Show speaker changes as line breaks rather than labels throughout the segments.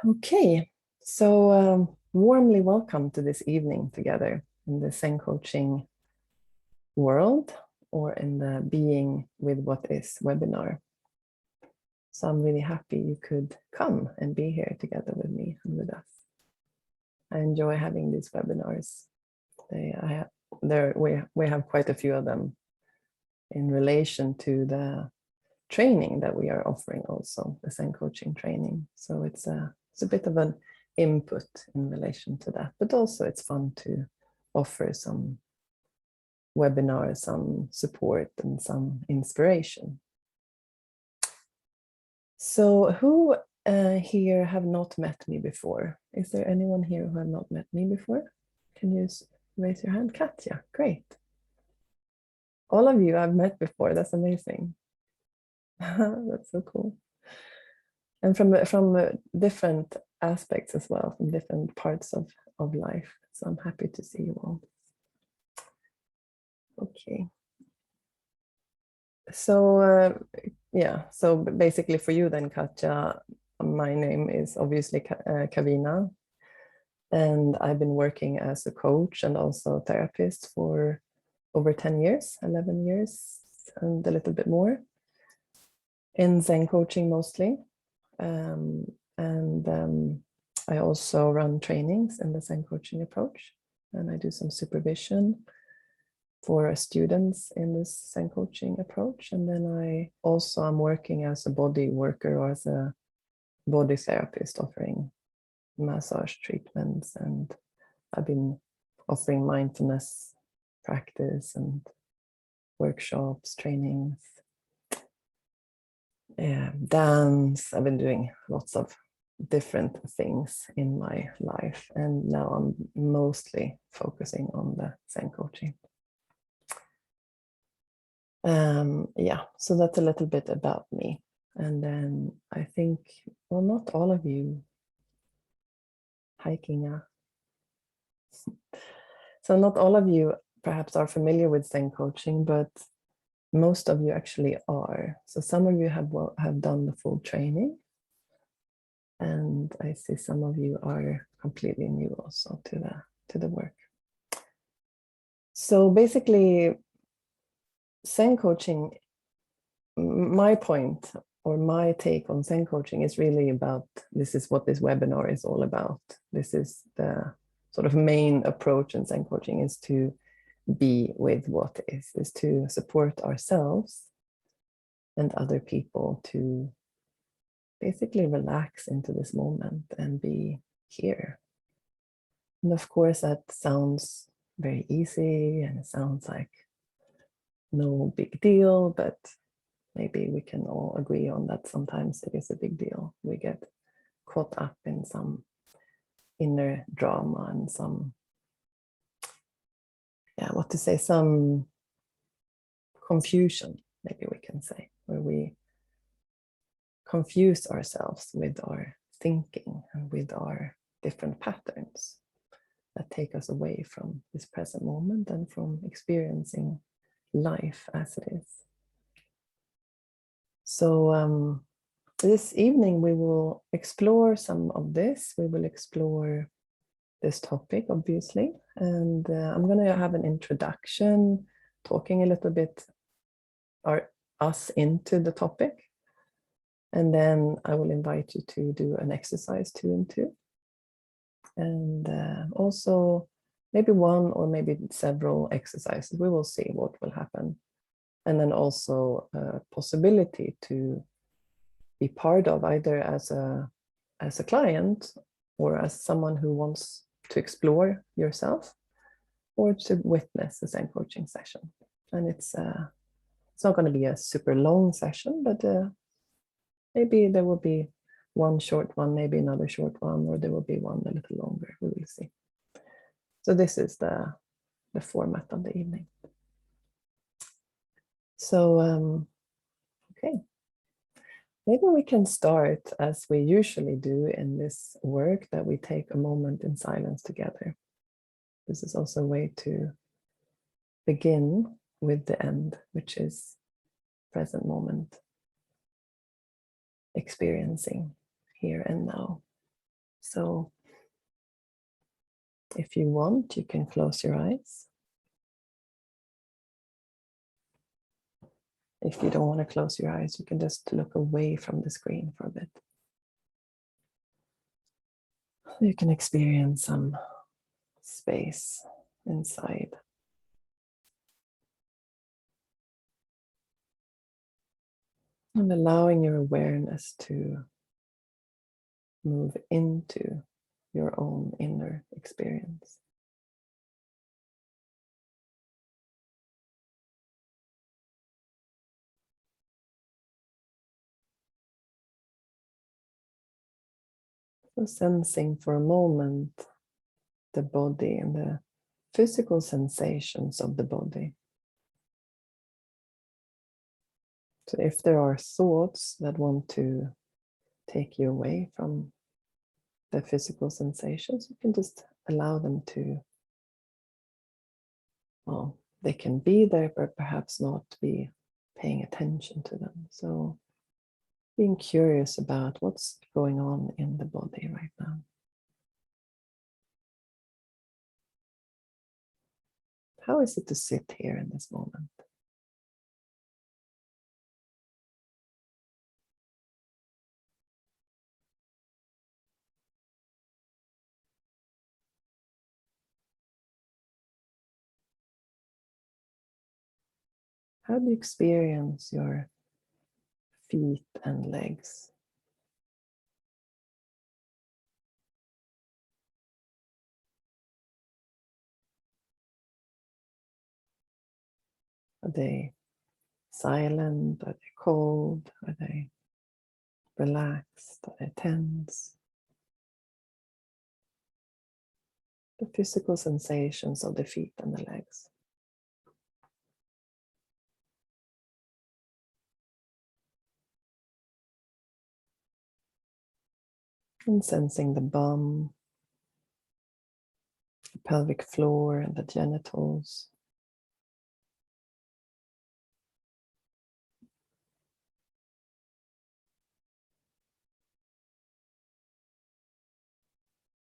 Okay, so warmly welcome to this evening together in the Zen Coaching world, or in the Being with What Is webinar. So I'm really happy you could come and be here together with me and with us. I enjoy having these webinars. We have quite a few of them in relation to the training that we are offering also, the Zen Coaching training. So it's a bit of an input in relation to that, but also it's fun to offer some webinars, some support and some inspiration. So who here have not met me before? Is there anyone here who have not met me before? Can you raise your hand? Katja, great. All of you I've met before, that's amazing. That's so cool. And from different aspects as well, from different parts of life. So I'm happy to see you all. Okay. So yeah, so basically for you then, Katja, my name is obviously Kavina, and I've been working as a coach and also therapist for over 10 years, 11 years, and a little bit more, in Zen coaching mostly. I also run trainings in the Zen coaching approach, and I do some supervision for students in this Zen coaching approach. And then I also am working as a body worker or as a body therapist, offering massage treatments, and I've been offering mindfulness practice and workshops, trainings, dance. I've been doing lots of different things in my life, and now I'm mostly focusing on the Zen coaching. Yeah, so that's a little bit about me. And then I think, well, not all of you hiking. So not all of you perhaps are familiar with Zen coaching, but most of you actually are. So some of you have done the full training, and I see some of you are completely new also to the work. So basically, Zen coaching, my point or my take on Zen coaching is really about, this is what this webinar is all about. This is the sort of main approach in Zen coaching, is to be with what is to support ourselves and other people to basically relax into this moment and be here. And of course, that sounds very easy and it sounds like no big deal, but maybe we can all agree on that sometimes it is a big deal. We get caught up in some inner drama and some, some confusion, maybe we can say, where we confuse ourselves with our thinking and with our different patterns that take us away from this present moment and from experiencing life as it is. So this evening we will explore some of this. We will explore this topic, obviously, and I'm going to have an introduction, talking a little bit us into the topic, and then I will invite you to do an exercise 2 and 2, and also maybe one or maybe several exercises. We will see what will happen. And then also a possibility to be part of, either as a client or as someone who wants to explore yourself, or to witness a Zen coaching session. And it's not going to be a super long session, but maybe there will be one short one, maybe another short one, or there will be one a little longer. We will see. So this is the format of the evening. So, okay. Maybe we can start as we usually do in this work, that we take a moment in silence together. This is also a way to begin with the end, which is present moment, experiencing here and now. So if you want, you can close your eyes. If you don't want to close your eyes, you can just look away from the screen for a bit. You can experience some space inside. And allowing your awareness to move into your own inner experience. So sensing for a moment the body and the physical sensations of the body. So if there are thoughts that want to take you away from the physical sensations, you can just allow them to, well, they can be there, but perhaps not be paying attention to them. So being curious about what's going on in the body right now. How is it to sit here in this moment? How do you experience your feet and legs? Are they silent? Are they cold? Are they relaxed? Are they tense? The physical sensations of the feet and the legs. And sensing the bum, the pelvic floor, and the genitals.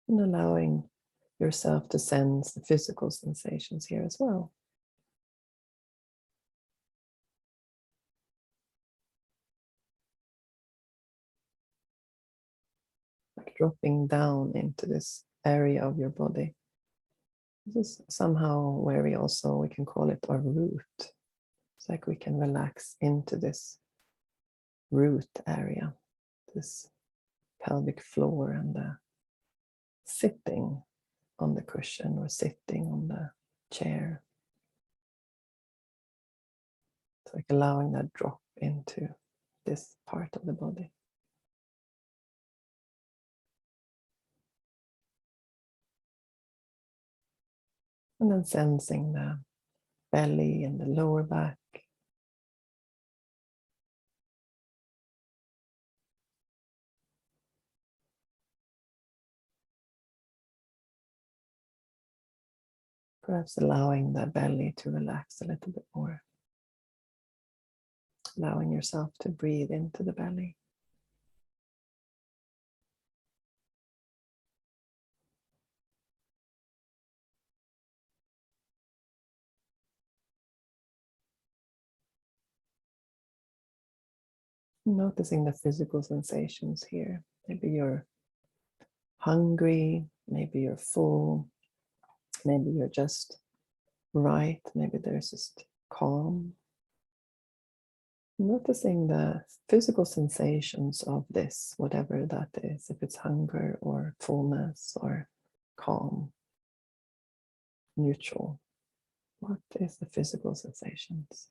And allowing yourself to sense the physical sensations here as well. Like dropping down into this area of your body. This is somehow where we can call it our root. It's like we can relax into this root area, this pelvic floor, and the sitting on the cushion or sitting on the chair. It's like allowing that drop into this part of the body. And then sensing the belly and the lower back. Perhaps allowing the belly to relax a little bit more. Allowing yourself to breathe into the belly. Noticing the physical sensations here. Maybe you're hungry, maybe you're full, maybe you're just right, maybe there's just calm. Noticing the physical sensations of this, whatever that is, if it's hunger or fullness or calm, neutral. What is the physical sensations?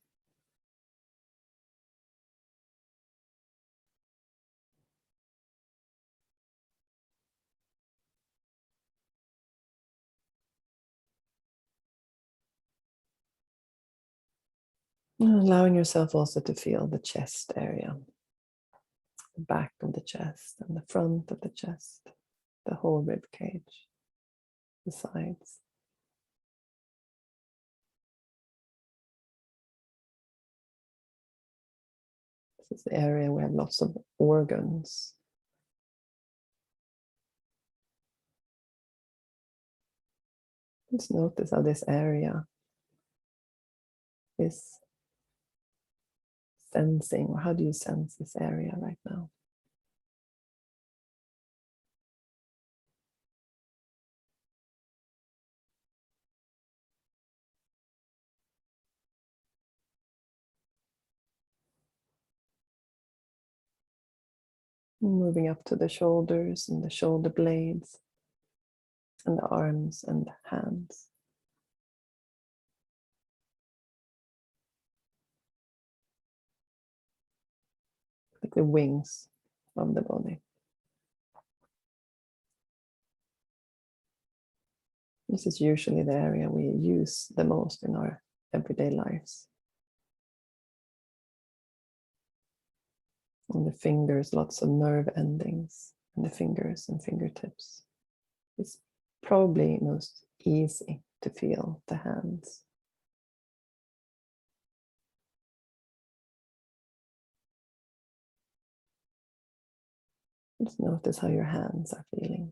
And allowing yourself also to feel the chest area, the back of the chest and the front of the chest, the whole rib cage, the sides. This is the area where we have lots of organs. Just notice how this area is sensing, or how do you sense this area right now? Moving up to the shoulders and the shoulder blades and the arms and hands. Like the wings of the body. This is usually the area we use the most in our everyday lives. On the fingers, lots of nerve endings in the fingers and fingertips. It's probably most easy to feel the hands. Just notice how your hands are feeling.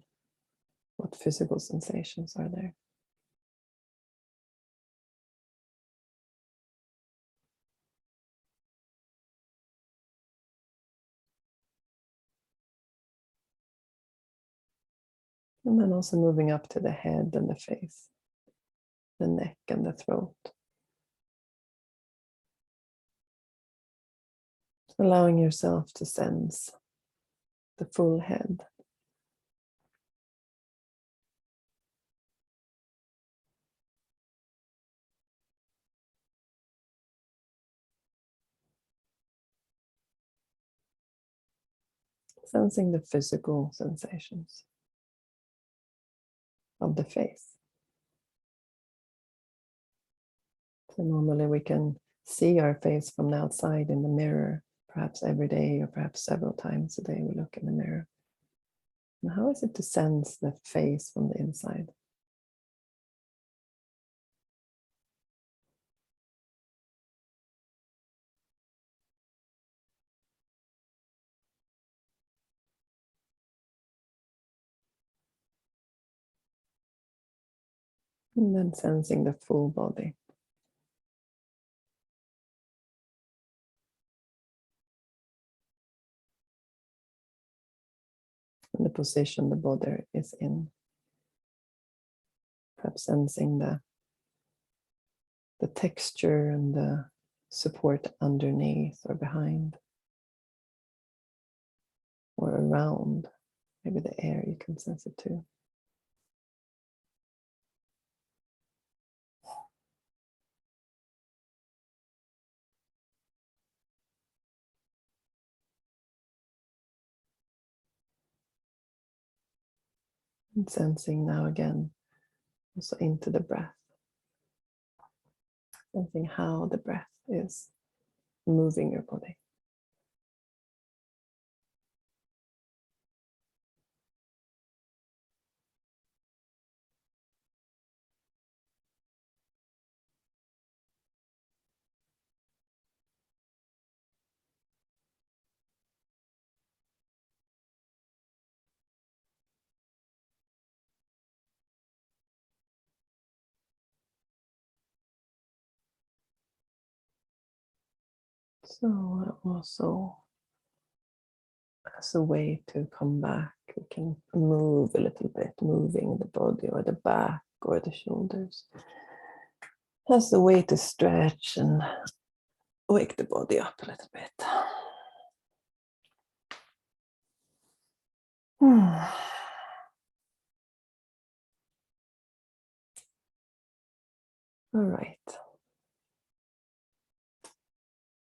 What physical sensations are there? And then also moving up to the head and the face, the neck and the throat. Allowing yourself to sense the full head. Sensing the physical sensations of the face. So normally we can see our face from the outside in the mirror, perhaps every day or perhaps several times a day we look in the mirror. And how is it to sense the face from the inside? And then sensing the full body. And the position the body is in. Perhaps sensing the texture and the support underneath or behind. Or around. Maybe the air you can sense it too. And sensing now again also into the breath. Sensing how the breath is moving your body. So also as a way to come back, we can move a little bit, moving the body or the back or the shoulders. As a way to stretch and wake the body up a little bit. All right.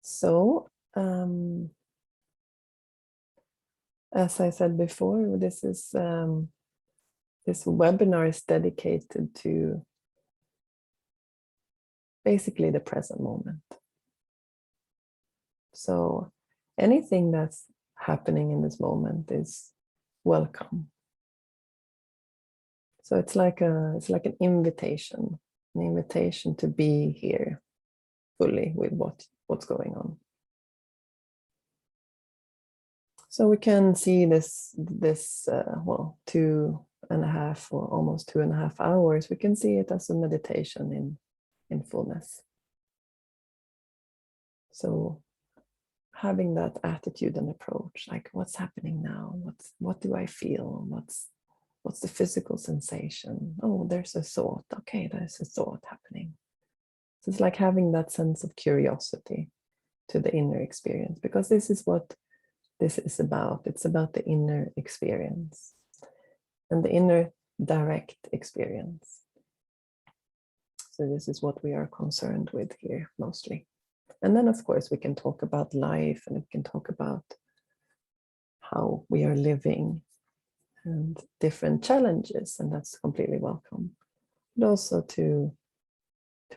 So, as I said before, this webinar is dedicated to basically the present moment. So anything that's happening in this moment is welcome. So it's like an invitation to be here fully with what's going on. So we can see this two and a half or almost 2.5 hours, we can see it as a meditation in fullness. So having that attitude and approach, like what's happening now? What do I feel? What's the physical sensation? Oh, there's a thought. Okay, there's a thought happening. So it's like having that sense of curiosity to the inner experience, because this is what this is about. It's about the inner experience and the inner direct experience. So this is what we are concerned with here mostly. And then, of course, we can talk about life, and we can talk about how we are living and different challenges, and that's completely welcome. But also to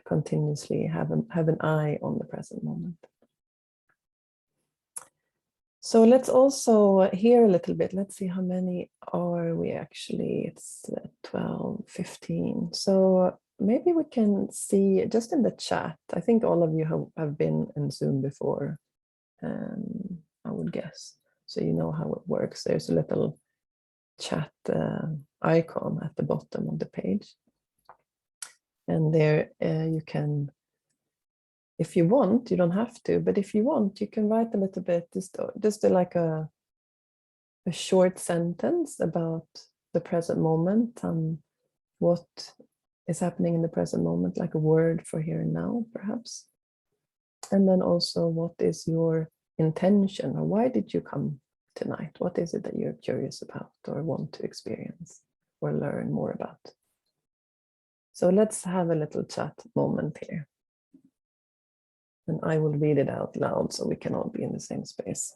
continuously have an eye on the present moment. So let's also hear a little bit. Let's see, how many are we actually? It's 12, 15. So maybe we can see just in the chat. I think all of you have been in Zoom before, I would guess. So you know how it works. There's a little chat icon at the bottom of the page. And there you can, if you want, you don't have to, but if you want, you can write a little bit, just like a short sentence about the present moment, what is happening in the present moment, like a word for here and now, perhaps. And then also, what is your intention, or why did you come tonight? What is it that you're curious about or want to experience or learn more about? So let's have a little chat moment here. And I will read it out loud so we can all be in the same space.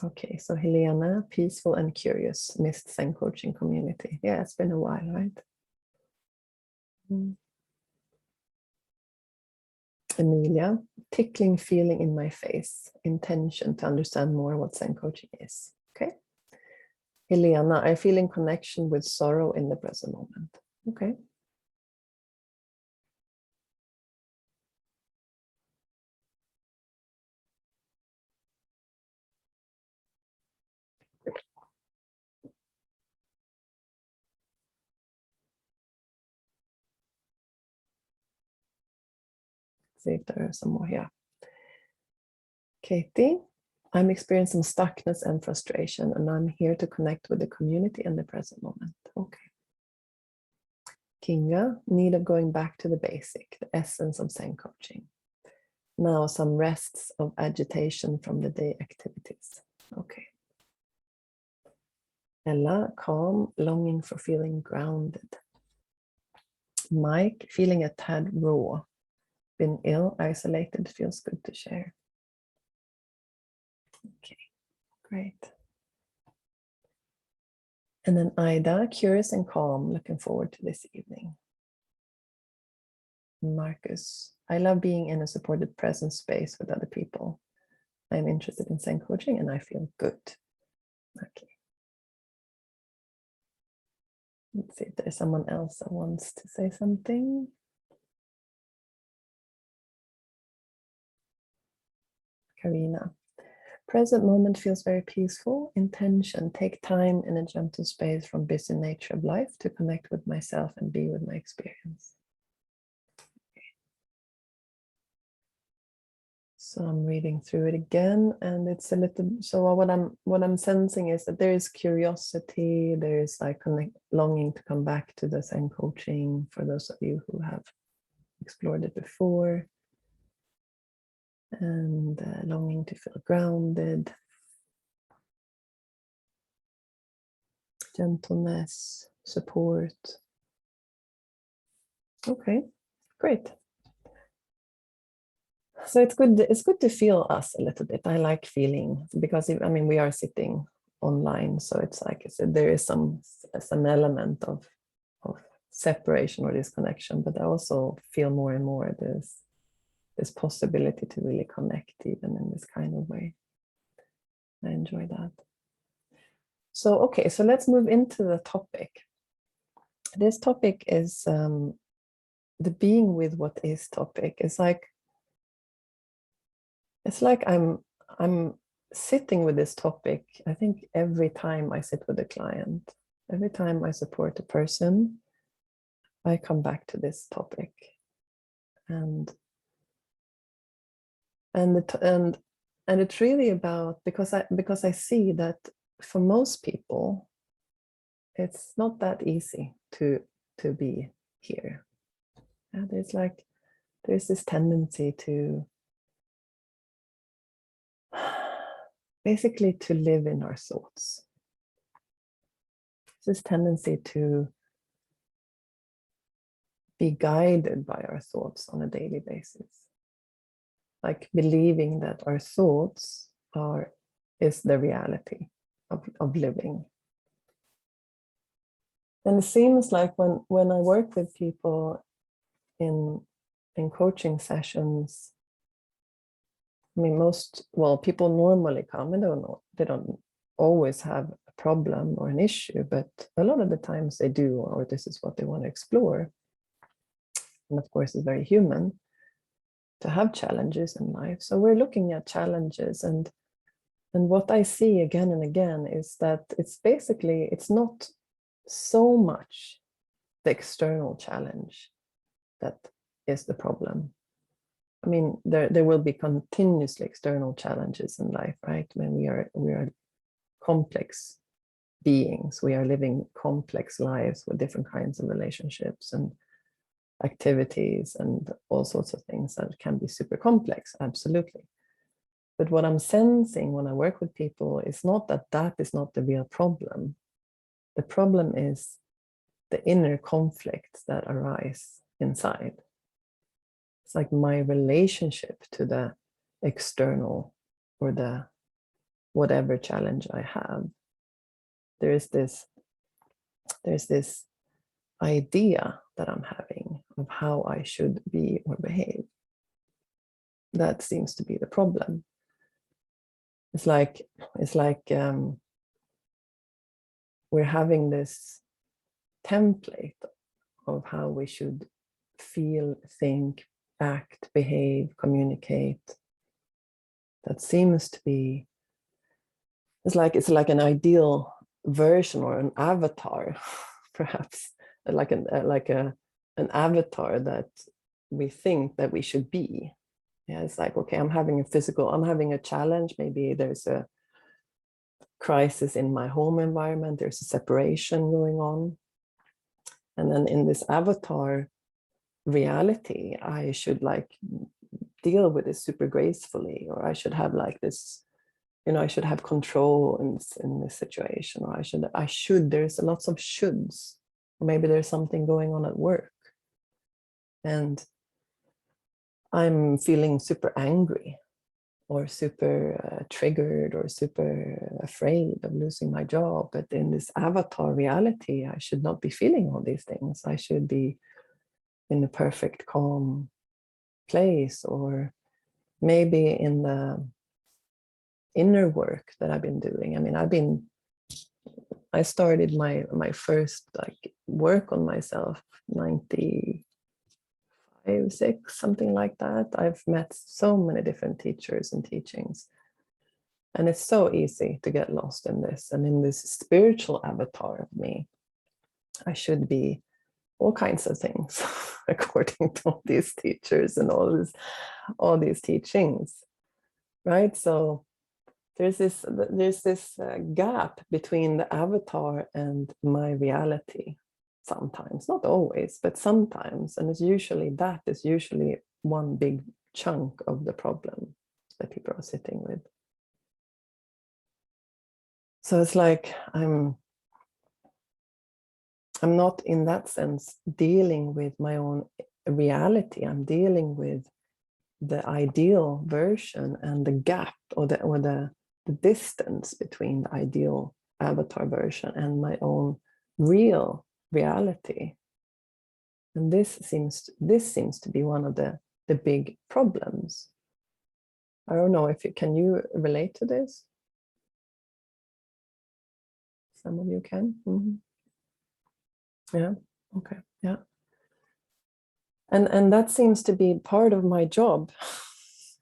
Okay, so Helena, peaceful and curious, missed Zen Coaching community. Yeah, it's been a while, right? Emilia, tickling feeling in my face, intention to understand more what Zen Coaching is. Okay. Helena, I feel in connection with sorrow in the present moment. Okay. See if there are some more here. Katie, I'm experiencing stuckness and frustration, and I'm here to connect with the community and the present moment. Okay. Kinga, need of going back to the basic, the essence of Zen Coaching. Now some rests of agitation from the day activities. Okay. Ella, calm, longing for feeling grounded. Mike, feeling a tad raw. Been ill, isolated, feels good to share. Okay, great. And then Ida, curious and calm, looking forward to this evening. Marcus, I love being in a supported present space with other people. I'm interested in Zen Coaching and I feel good. Okay. Let's see if there's someone else that wants to say something. Karina, present moment feels very peaceful. Intention, take time in a gentle space from busy nature of life to connect with myself and be with my experience. So I'm reading through it again, and it's a little. So what I'm sensing is that there is curiosity. There is like longing to come back to the Zen Coaching for those of you who have explored it before, and longing to feel grounded, gentleness, support. Okay, great. So it's good to feel us a little bit. I like feeling, because I mean we are sitting online, so it's like I said, there is some element of separation or disconnection, but I also feel more and more this possibility to really connect even in this kind of way. I enjoy that. So okay, so let's move into the topic. This topic is the being with what is topic. It's like I'm sitting with this topic. I think every time I sit with a client, every time I support a person, I come back to this topic, and it's really about, because I see that for most people it's not that easy to be here. And there's this tendency to basically to live in our thoughts. This tendency to be guided by our thoughts on a daily basis, like believing that our thoughts is the reality of living. And it seems like when I work with people in coaching sessions, I mean, people normally come and they don't always have a problem or an issue, but a lot of the times they do, or this is what they want to explore. And of course, it's very human to have challenges in life. So we're looking at challenges, and what I see again and again is that it's not so much the external challenge that is the problem. I mean, there will be continuously external challenges in life, right? When we are complex beings, we are living complex lives with different kinds of relationships and activities and all sorts of things that can be super complex, absolutely. But what I'm sensing when I work with people is not that is not the real problem. The problem is the inner conflicts that arise inside. It's like my relationship to the external or the whatever challenge I have. There's this idea that I'm having of how I should be or behave. That seems to be the problem. It's like we're having this template of how we should feel, think, act, behave, communicate. That seems to be, it's like an ideal version or an avatar, perhaps, like an avatar that we think that we should be. Yeah, it's like, okay, I'm having a challenge. Maybe there's a crisis in my home environment. There's a separation going on. And then in this avatar reality, I should like deal with it super gracefully, or I should have like this, I should have control in this situation, or I should, there's lots of shoulds. Or maybe there's something going on at work and I'm feeling super angry or super triggered or super afraid of losing my job. But in this avatar reality, I should not be feeling all these things. I should be in a perfect calm place, or maybe in the inner work that I've been doing. I mean, I started my first like work on myself 95, 6, something like that. I've met so many different teachers and teachings, and it's so easy to get lost in this. And in this spiritual avatar of me, I should be all kinds of things according to all these teachers and all these teachings, right? So there's this gap between the avatar and my reality sometimes, not always, but sometimes. And that is usually one big chunk of the problem that people are sitting with. So it's like I'm not in that sense dealing with my own reality. I'm dealing with the ideal version and the gap or the distance between the ideal avatar version and my own real reality. And this seems to be one of the big problems. I don't know if can you relate to this? Some of you can. Mm-hmm. Yeah. Okay. Yeah. And that seems to be part of my job.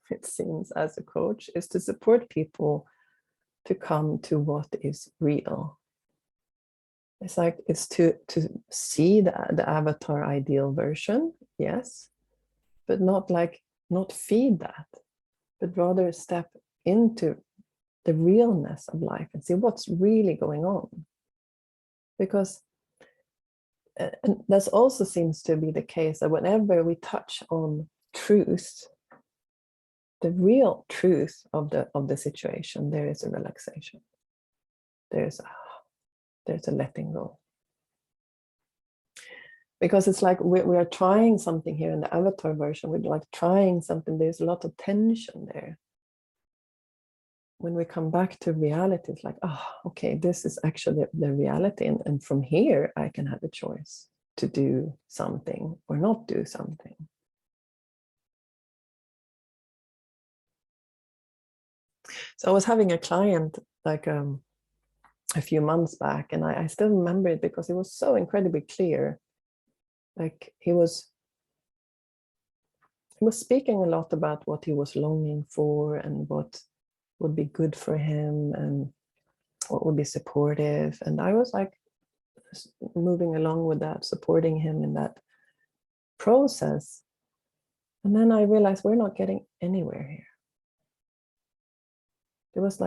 It seems, as a coach, is to support people to come to what is real. It's like it's to see the avatar ideal version, yes, but not feed that, but rather step into the realness of life and see what's really going on. Because and that also seems to be the case that whenever we touch on truth, the real truth of the situation, there is a relaxation. There's a letting go. Because it's like we are trying something here in the avatar version. We're like trying something. There's a lot of tension there. When we come back to reality, it's like, oh, okay, this is actually the reality. And from here, I can have a choice to do something or not do something. So I was having a client like a few months back, and I still remember it because it was so incredibly clear. Like he was speaking a lot about what he was longing for and what would be good for him and what would be supportive. And I was like moving along with that, supporting him in that process. And then I realized we're not getting anywhere here. There was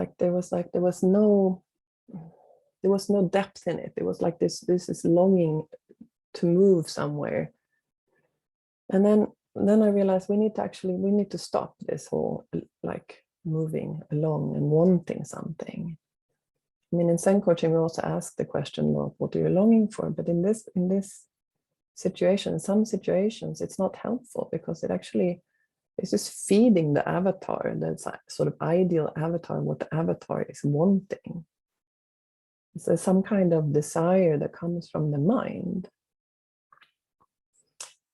no depth in it. It was like this is longing to move somewhere. And then I realized we need to stop this whole like moving along and wanting something. I mean, in Zen Coaching, we also ask the question, well, what are you longing for? But in this situation, in some situations, it's not helpful because it's just feeding the avatar, that sort of ideal avatar, what the avatar is wanting. So some kind of desire that comes from the mind.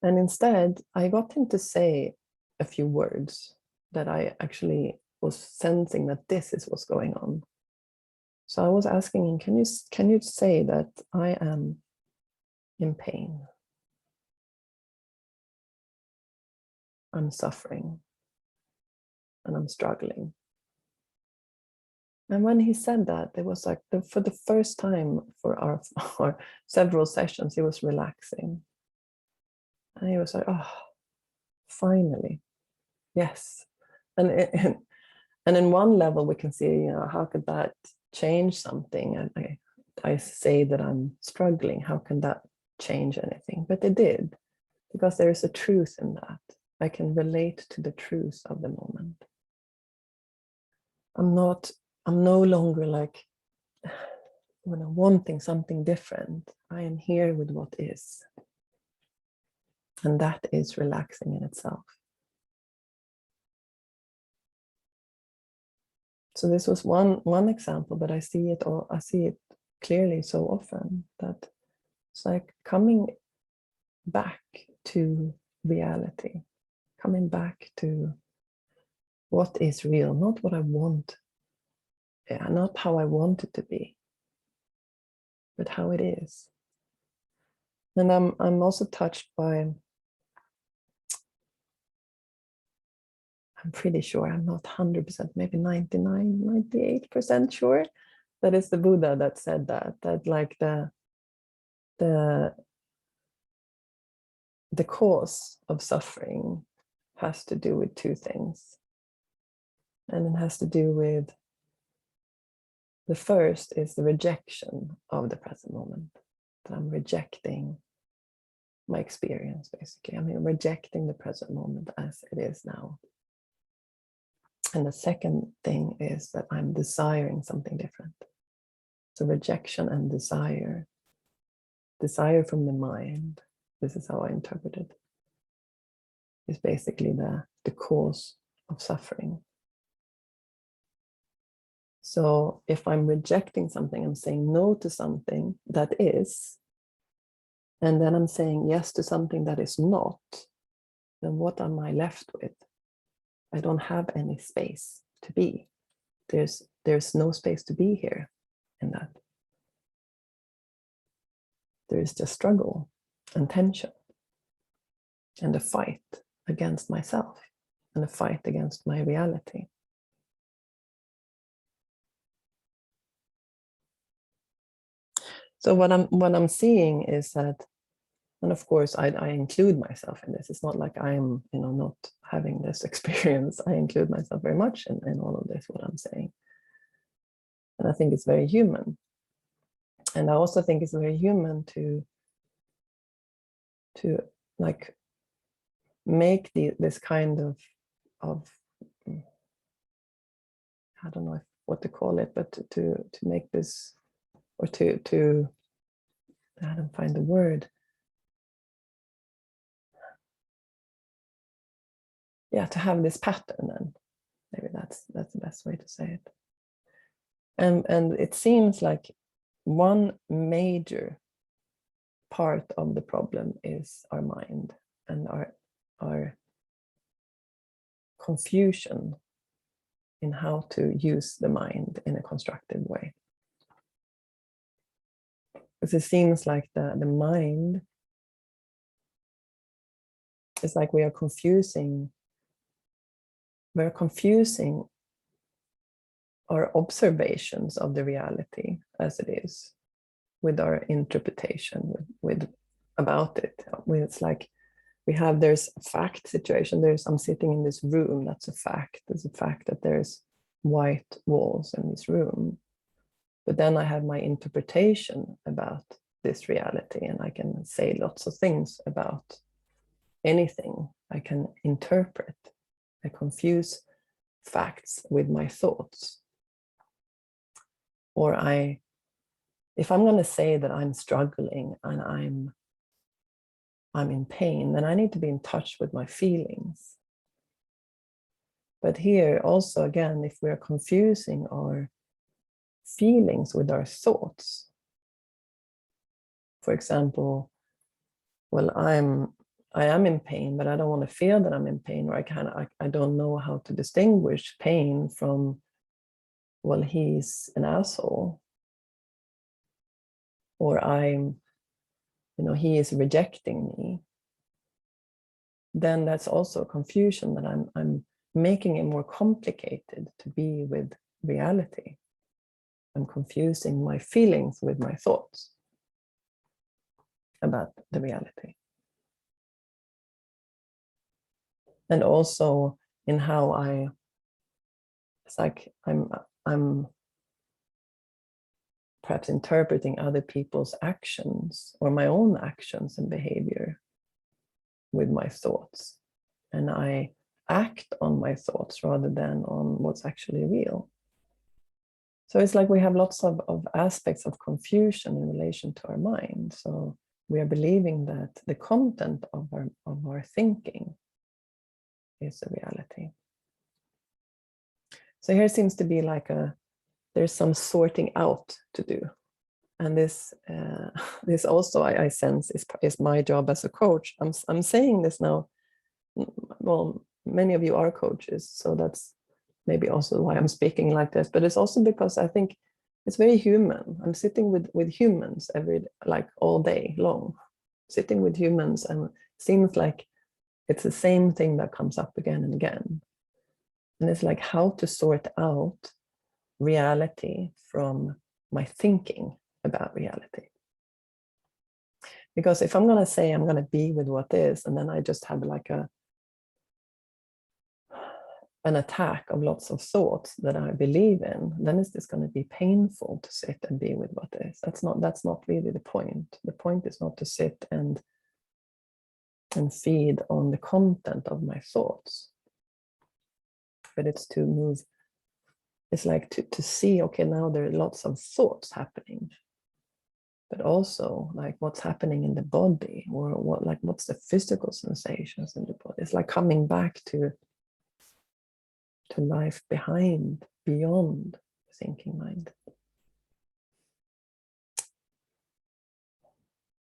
And instead, I got him to say a few words that I actually was sensing that this is what's going on. So I was asking him, can you say that I am in pain? I'm suffering and I'm struggling. And when he said that, it was like for the first time for our several sessions, he was relaxing. And he was like, oh, finally, yes. And in one level, we can see, how could that change something? And I say that I'm struggling. How can that change anything? But it did, because there is a truth in that. I can relate to the truth of the moment. I'm no longer like wanting something different. I am here with what is. And that is relaxing in itself. So this was one example, but I see it clearly so often that it's like coming back to reality, coming back to what is real, not what I want, not how I want it to be, but how it is. And I'm also touched by, I'm pretty sure, I'm not 100%, maybe 99, 98% sure, that it's the Buddha that said that like the cause of suffering has to do with two things. And it has to do with, the first is the rejection of the present moment. That I'm rejecting my experience, basically. I'm rejecting the present moment as it is now. And the second thing is that I'm desiring something different. So rejection and desire from the mind, this is how I interpret it, is basically the cause of suffering. So if I'm rejecting something, I'm saying no to something that is, and then I'm saying yes to something that is not, then what am I left with? I don't have any space to be. There's no space to be here in that. There is just struggle and tension and a fight against myself and a fight against my reality. So what I'm seeing is that, and of course I include myself in this. It's not like I'm not having this experience. I include myself very much in all of this, what I'm saying. And I think it's very human. And I also think it's very human to like make this kind of I don't know what to call it, but to make this, or to I don't find the word. Yeah, to have this pattern, and maybe that's the best way to say it. And it seems like one major part of the problem is our mind and our confusion in how to use the mind in a constructive way. Because it seems like the mind is like we're confusing our observations of the reality as it is with our interpretation with about it. It's like there's a fact situation. I'm sitting in this room, that's a fact. There's a fact that there's white walls in this room. But then I have my interpretation about this reality, and I can say lots of things about anything. I can interpret. I confuse facts with my thoughts. Or if I'm going to say that I'm struggling and I'm in pain, then I need to be in touch with my feelings. But here also, again, if we're confusing our feelings with our thoughts, for example, well, I am in pain, but I don't want to feel that I'm in pain, or I don't know how to distinguish pain from, well, he's an asshole, or he is rejecting me. Then that's also a confusion, that I'm making it more complicated to be with reality. I'm confusing my feelings with my thoughts about the reality. And also in how it's like I'm perhaps interpreting other people's actions or my own actions and behavior with my thoughts. And I act on my thoughts rather than on what's actually real. So it's like we have lots of aspects of confusion in relation to our mind. So we are believing that the content of our thinking is a reality. So here seems to be like there's some sorting out to do. And this also I sense is my job as a coach. I'm saying this now. Well, many of you are coaches, so that's maybe also why I'm speaking like this. But it's also because I think it's very human. I'm sitting with humans all day long, sitting with humans, and it seems like it's the same thing that comes up again and again. And it's like how to sort out reality from my thinking about reality. Because if I'm going to say I'm going to be with what is, and then I just have like an attack of lots of thoughts that I believe in, then it's just going to be painful to sit and be with what is. That's not really the point. The point is not to sit and feed on the content of my thoughts, but it's to move. It's like to see, okay, now there are lots of thoughts happening, but also like what's happening in the body, or what's the physical sensations in the body. It's like coming back to to life beyond the thinking mind.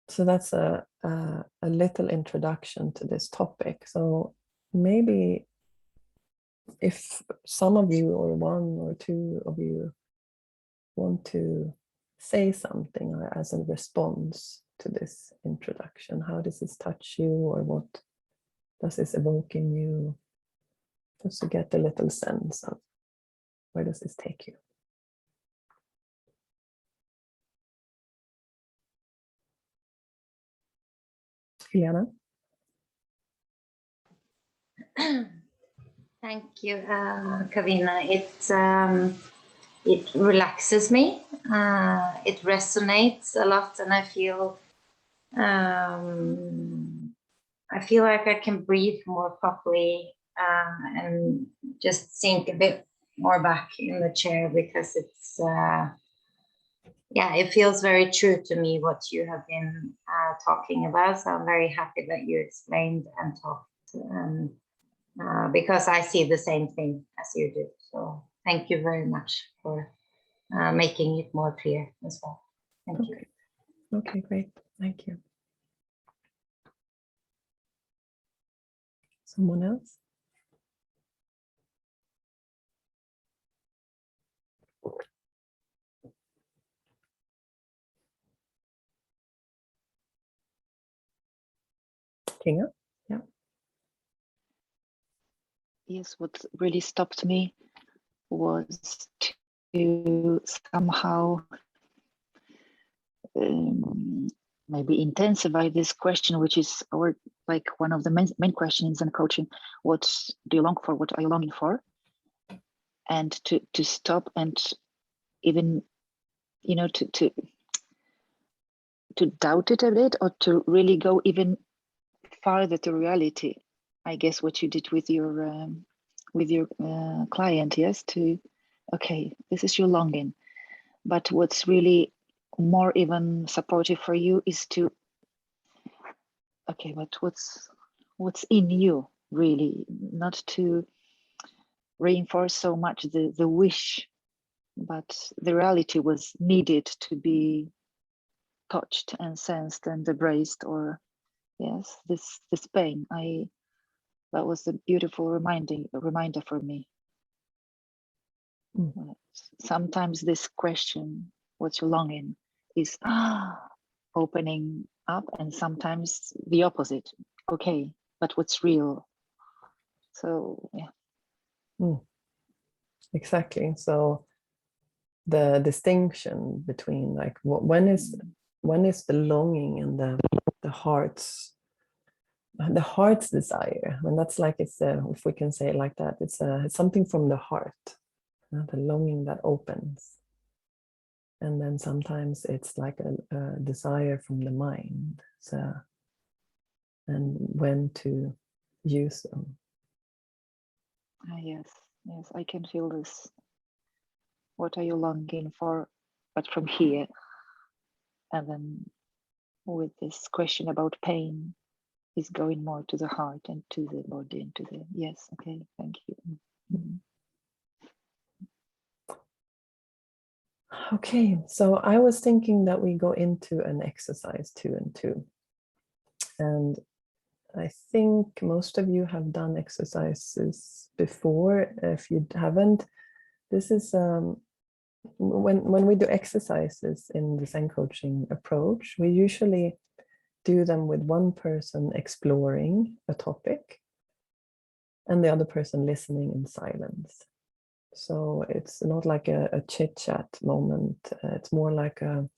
So that's a little introduction to this topic. So maybe if some of you or one or two of you want to say something as a response to this introduction, how does this touch you, or what does this evoke in you? Just to get a little sense of where does this take you. Helena?
Thank you, Kavina. It relaxes me. It resonates a lot, and I feel like I can breathe more properly and just sink a bit more back in the chair, because it's it feels very true to me what you have been talking about. So I'm very happy that you explained and talked. Because I see the same thing as you do. So thank you very much for making it more clear as well. Thank you.
Okay, great. Thank you. Someone else? Kinga? Yeah.
Yes, what really stopped me was to somehow maybe intensify this question, which is like one of the main questions in coaching. What do you long for? What are you longing for? And to stop and even, to doubt it a bit, or to really go even farther to reality. I guess what you did with your client, yes, okay, this is your longing, but what's really more even supportive for you is to, okay, but what's in you, really, not to reinforce so much the wish, but the reality was needed to be touched and sensed and embraced. Or yes, this pain, that was a beautiful reminder for me. Sometimes this question, what's your longing, is opening up, and sometimes the opposite. Okay, but what's real? So yeah.
Exactly. So the distinction between, like, when is the longing and the heart's desire, when that's like, it's if we can say it like that, it's something from the heart, the longing that opens. And then sometimes it's like a desire from the mind. So, and when to use them.
Yes, I can feel this. What are you longing for? But from here, and then with this question about pain, is going more to the heart and to the body and to the, yes, okay, thank you.
Okay, so I was thinking that we go into an exercise 2 and 2. And I think most of you have done exercises before. If you haven't, this is when we do exercises in the Zen coaching approach, we usually do them with one person exploring a topic and the other person listening in silence. So it's not like a chit-chat moment. It's more like an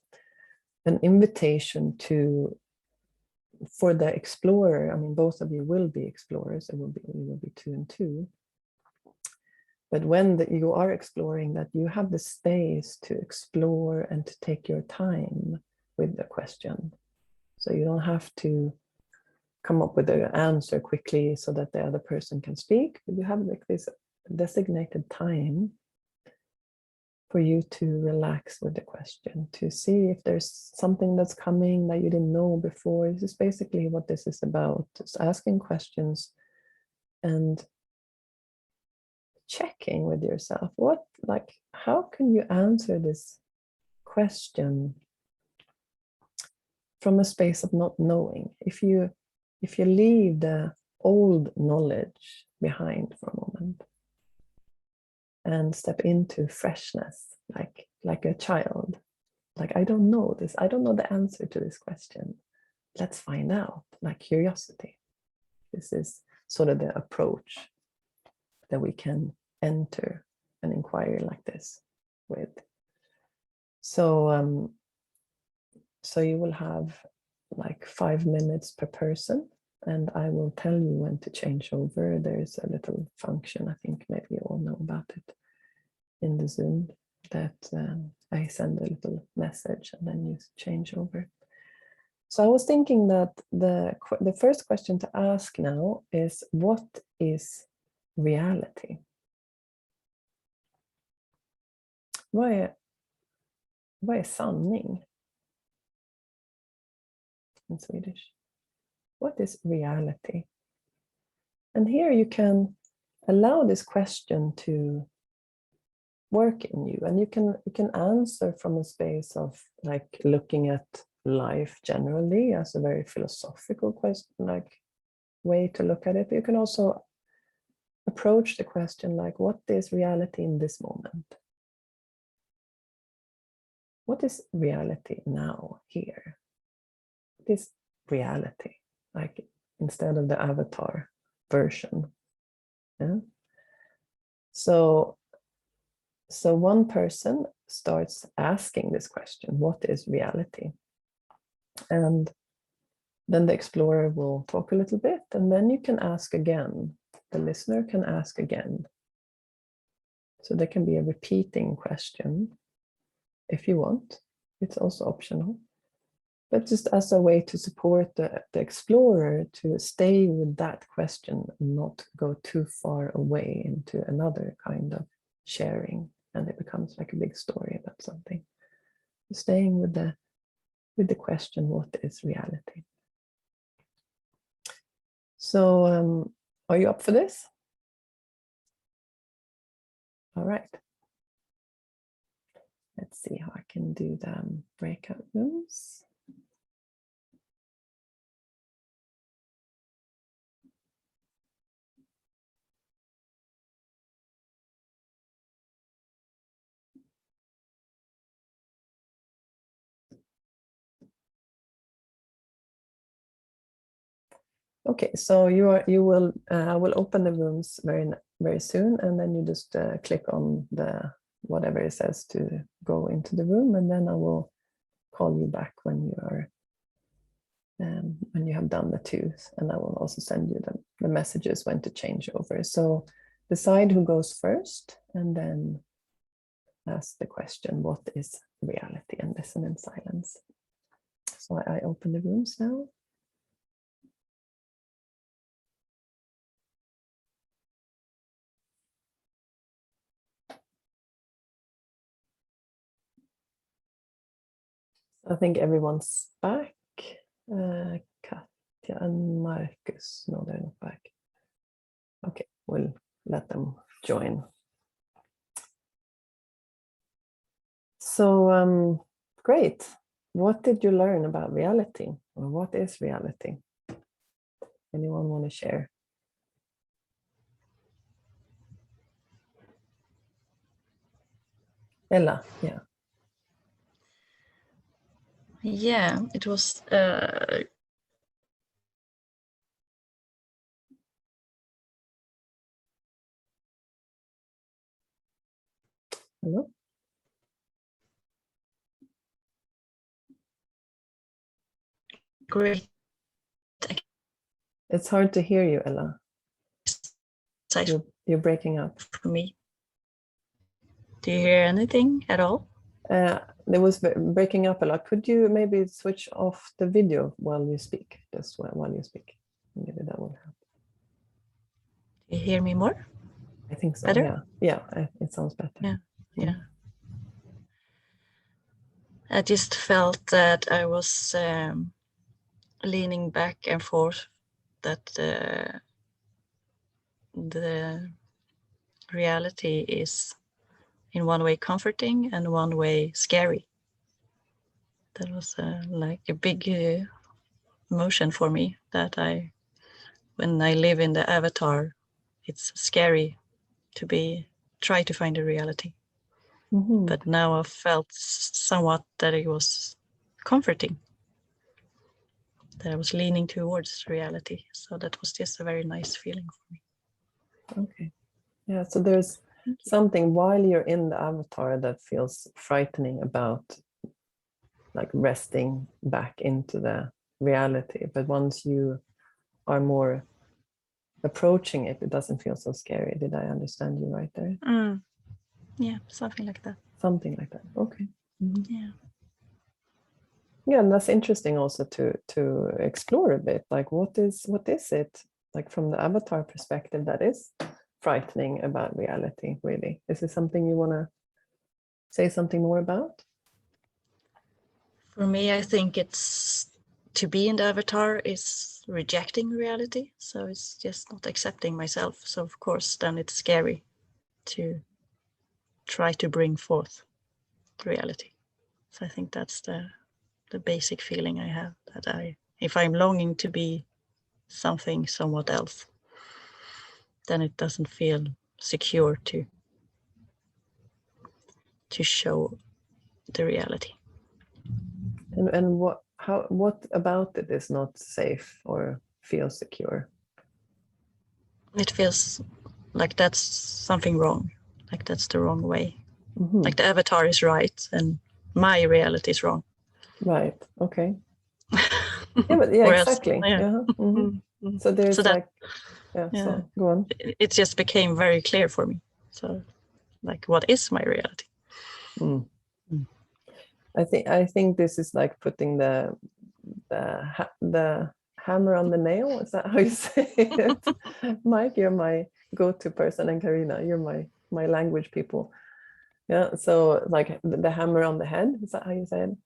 invitation for the explorer. I mean, both of you will be explorers. You will be 2 and 2. But when you are exploring, that you have the space to explore and to take your time with the question. So you don't have to come up with an answer quickly so that the other person can speak. But you have like this designated time for you to relax with the question, to see if there's something that's coming that you didn't know before. This is basically what this is about, just asking questions and checking with yourself. How can you answer this question from a space of not knowing? If you leave the old knowledge behind for a moment and step into freshness, like a child, like, I don't know this, I don't know the answer to this question. Let's find out, like curiosity. This is sort of the approach that we can enter an inquiry like this with. So you will have like 5 minutes per person, and I will tell you when to change over. There's a little function, I think maybe you all know about it, in the Zoom, that I send a little message and then you change over. So I was thinking that the first question to ask now is, what is reality? Vad är sanning in Swedish? What is reality? And here you can allow this question to work in you, and you can answer from a space of like looking at life generally as a very philosophical question, like way to look at it. But you can also approach the question like, what is reality in this moment? What is reality now, here? What is reality? Like, instead of the avatar version. Yeah? So one person starts asking this question, what is reality? And then the explorer will talk a little bit, and then you can ask again. The listener can ask again. So there can be a repeating question if you want. It's also optional. But just as a way to support the explorer to stay with that question and not go too far away into another kind of sharing, and it becomes like a big story about something. Staying with the question, what is reality? So are you up for this? All right. Let's see how I can do the breakout rooms. Okay, so I will open the rooms very soon, and then you just click on the whatever it says to go into the room, and then I will call you back when you have done the twos, and I will also send you the messages when to change over. So decide who goes first, and then ask the question, what is reality, and listen in silence. So I open the rooms now. I think everyone's back. Katja and Marcus, no, they're not back. Okay, we'll let them join. So great. What did you learn about reality? Or what is reality? Anyone want to share? Ella, yeah.
Yeah, it was
Hello?
great
It's hard to hear you, Ella.
exercise
You're breaking up.
for me. Do you hear anything at all?
It was breaking up a lot. Could you maybe switch off the video while you speak? Just while you speak. Maybe that will help.
Do you hear me more?
I think so.
Better?
Yeah, it sounds better.
Yeah. Yeah. I just felt that I was leaning back and forth, that the reality is in one way comforting and one way scary. That was like a big emotion for me, that when I live in the avatar, it's scary to try to find a reality.
Mhm.
But now I felt somewhat that it was comforting, that I was leaning towards reality. So that was just a very nice feeling for me.
Okay. Yeah, so there's something while you're in the avatar that feels frightening about like resting back into the reality. But once you are more approaching it, it doesn't feel so scary. Did I understand you right there?
Yeah, something like that.
Something like that. Okay. Mhm.
Yeah.
Yeah, and that's interesting also to explore a bit. Like what is it like from the avatar perspective that is frightening about reality, really? Is it something you want to say something more about?
For me, I think it's to be in the avatar is rejecting reality. So it's just not accepting myself. So of course, then it's scary to try to bring forth reality. So I think that's the basic feeling I have, that if I'm longing to be something somewhat else, then it doesn't feel secure to show the reality.
And what about it is not safe or feels secure?
It feels like that's something wrong, like that's the wrong way.
Mhm.
Like the avatar is right and my reality is wrong.
Right. Okay. Yeah, but yeah,
Whereas,
exactly.
yeah.
Yeah. Mhm. So there's
So that,
like, yeah,
yeah,
so go on.
it just became very clear for me. So like, what is my reality?
Mm. I think this is like putting the hammer on the nail. Is that how you say it? Mike, you're my go-to person, and Karina, you're my language people. Yeah. So like the hammer on the head. Is that how you say it?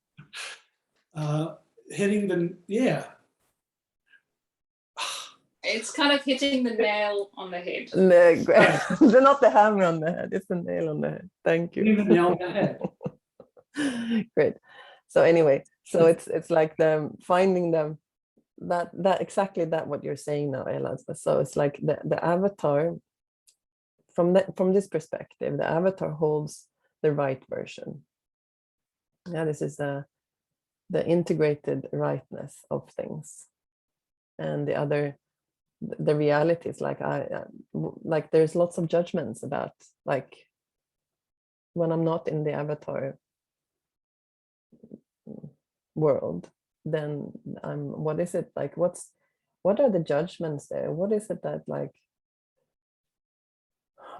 Hitting the, yeah.
It's kind of hitting the nail on the head.
They're not the hammer on the head. It's the nail on the head. Thank you.
Hitting the nail on the head.
Great. So anyway, so it's like the finding them that exactly that what you're saying now, Ella. So it's like the avatar from this perspective, the avatar holds the right version. Yeah, this is the integrated rightness of things, and the reality is like like there's lots of judgments about like when I'm not in the avatar world, then what is it like, what are the judgments there? What is it that like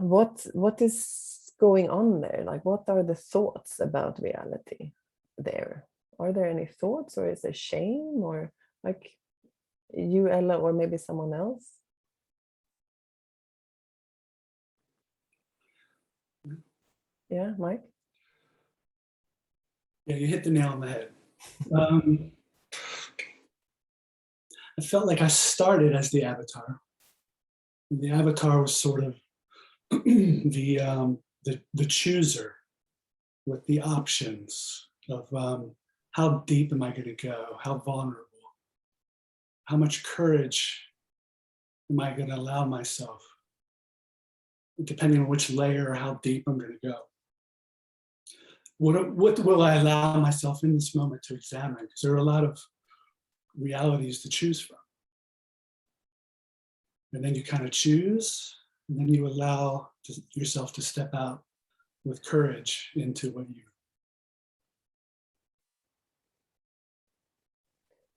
what is going on there? Like what are the thoughts about reality there? Are there any thoughts, or is there shame, or like you, Ella, or maybe someone else? Yeah, Mike?
Yeah, you hit the nail on the head. I felt like I started as the avatar. And the avatar was sort of the chooser with the options of how deep am I going to go? How vulnerable? How much courage am I going to allow myself? Depending on which layer or how deep I'm going to go. What will I allow myself in this moment to examine? Because there are a lot of realities to choose from. And then you kind of choose, and then you allow yourself to step out with courage into what you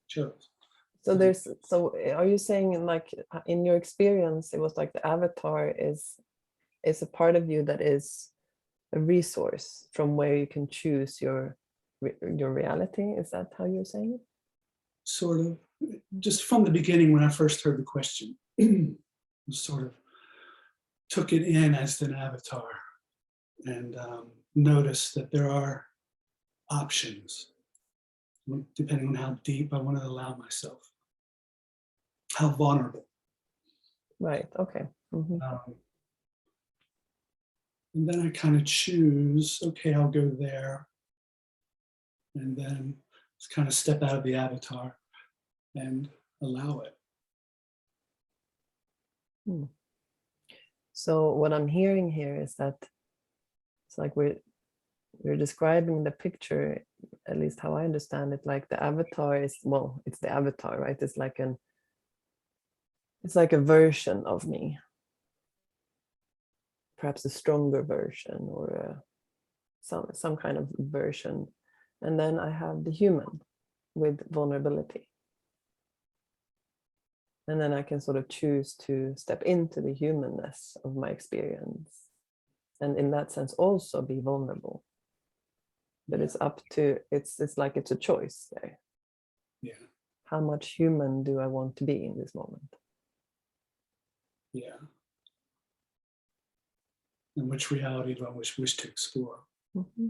chose.
So are you saying like in your experience, it was like the avatar is a part of you that is a resource from where you can choose your reality? Is that how you're saying it?
Sort of, just from the beginning when I first heard the question, sort of took it in as an avatar and noticed that there are options depending on how deep I want to allow myself, how vulnerable.
Right. Okay. Mm-hmm.
And then I kind of choose, okay, I'll go there. And then just kind of step out of the avatar and allow it.
So what I'm hearing here is that it's like we're describing the picture, at least how I understand it, like the avatar is, well, it's the avatar, right? It's like a version of me, perhaps a stronger version or some kind of version. And then I have the human with vulnerability. And then I can sort of choose to step into the humanness of my experience. And in that sense, also be vulnerable. But it's up to, it's like it's a choice there.
Yeah.
How much human do I want to be in this moment?
Yeah. And which reality do I wish to explore?
Mm-hmm.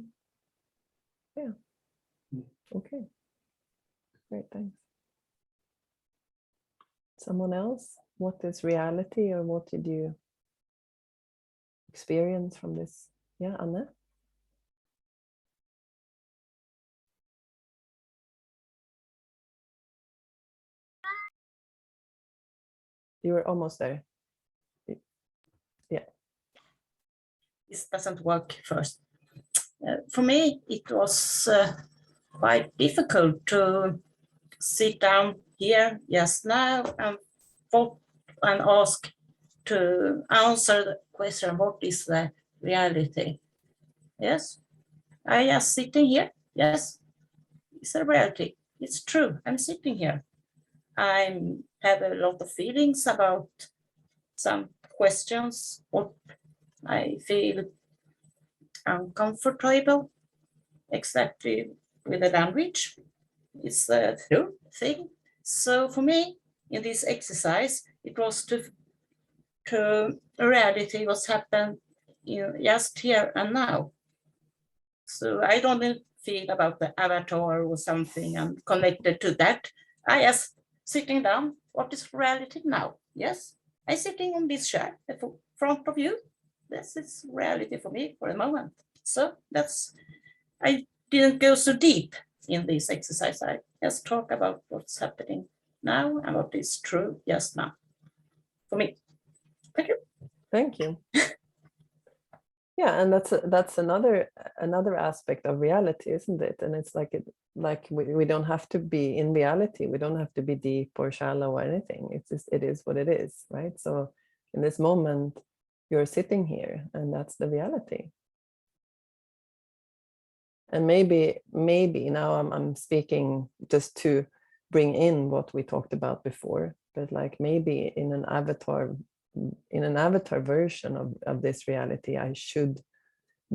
Yeah.
Mm.
Okay. Great, thanks. Someone else? What is reality, or what did you experience from this? Yeah, Anna? You were almost there. Yeah.
This doesn't work first. For me, it was quite difficult to sit down here just now and ask to answer the question, what is the reality? Yes, I just sitting here. Yes, it's a reality. It's true. I'm sitting here. I have a lot of feelings about some questions, what I feel uncomfortable, exactly with the language. It's the true thing. So for me, in this exercise, it was to reality what's happened just here and now. So I don't feel about the avatar or something and connected to that. I just sitting down, what is reality now? Yes, I'm sitting on this chair in front of you. This is reality for me for a moment. So I didn't go so deep in this exercise. I just talk about what's happening now and what is true just now for me. Thank you.
Thank you. Yeah, and that's another aspect of reality, isn't it? And it's like we don't have to be in reality. We don't have to be deep or shallow or anything. It's just, it is what it is, right? So in this moment, you're sitting here, and that's the reality. And maybe now I'm speaking just to bring in what we talked about before, but like maybe in an avatar version of this reality, I should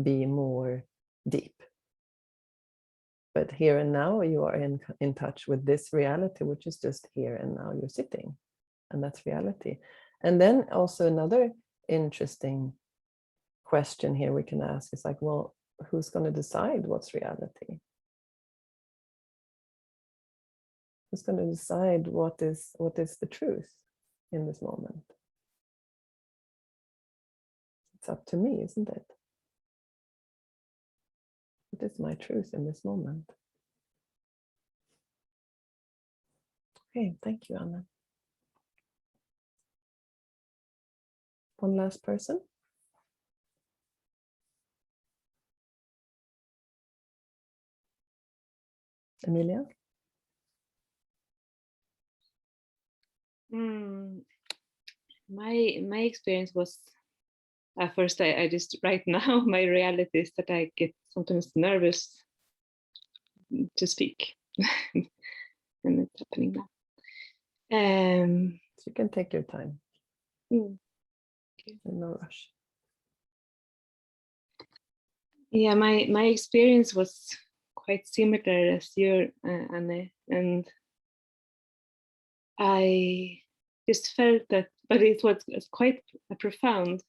be more deep. But here and now, you are in touch with this reality, which is just here and now you're sitting, and that's reality. And then also another interesting question here we can ask is like, well, who's going to decide what's reality? Who's going to decide what is the truth in this moment? It's up to me, isn't it? What is my truth in this moment? Okay, thank you, Anna. One last person. Emilia?
My experience was at first I just right now my reality is that I get sometimes nervous to speak and it's happening now.
So you can take your time.
Okay.
No rush.
Yeah, my experience was quite similar as your Anne, and I just felt that, but it was quite a profound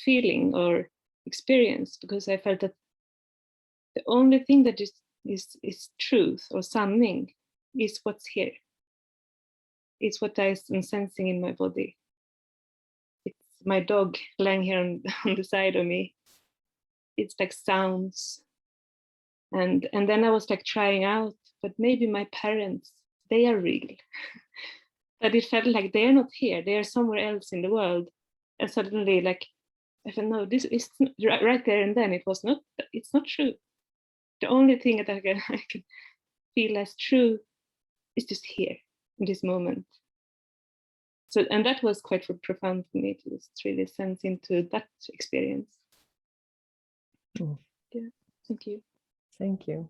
feeling or experience, because I felt that the only thing that is truth or sanning is what's here. It's what I'm sensing in my body. my dog lying here on the side of me. It's like sounds. And then I was like trying out, but maybe my parents, they are real. But it felt like they're not here, they are somewhere else in the world. And suddenly, like, I said, no, this is right there and then. It's not true. The only thing that I can feel as true is just here in this moment. So, and that was quite profound for me to just really sense into that experience. Yeah, thank you.
Thank you.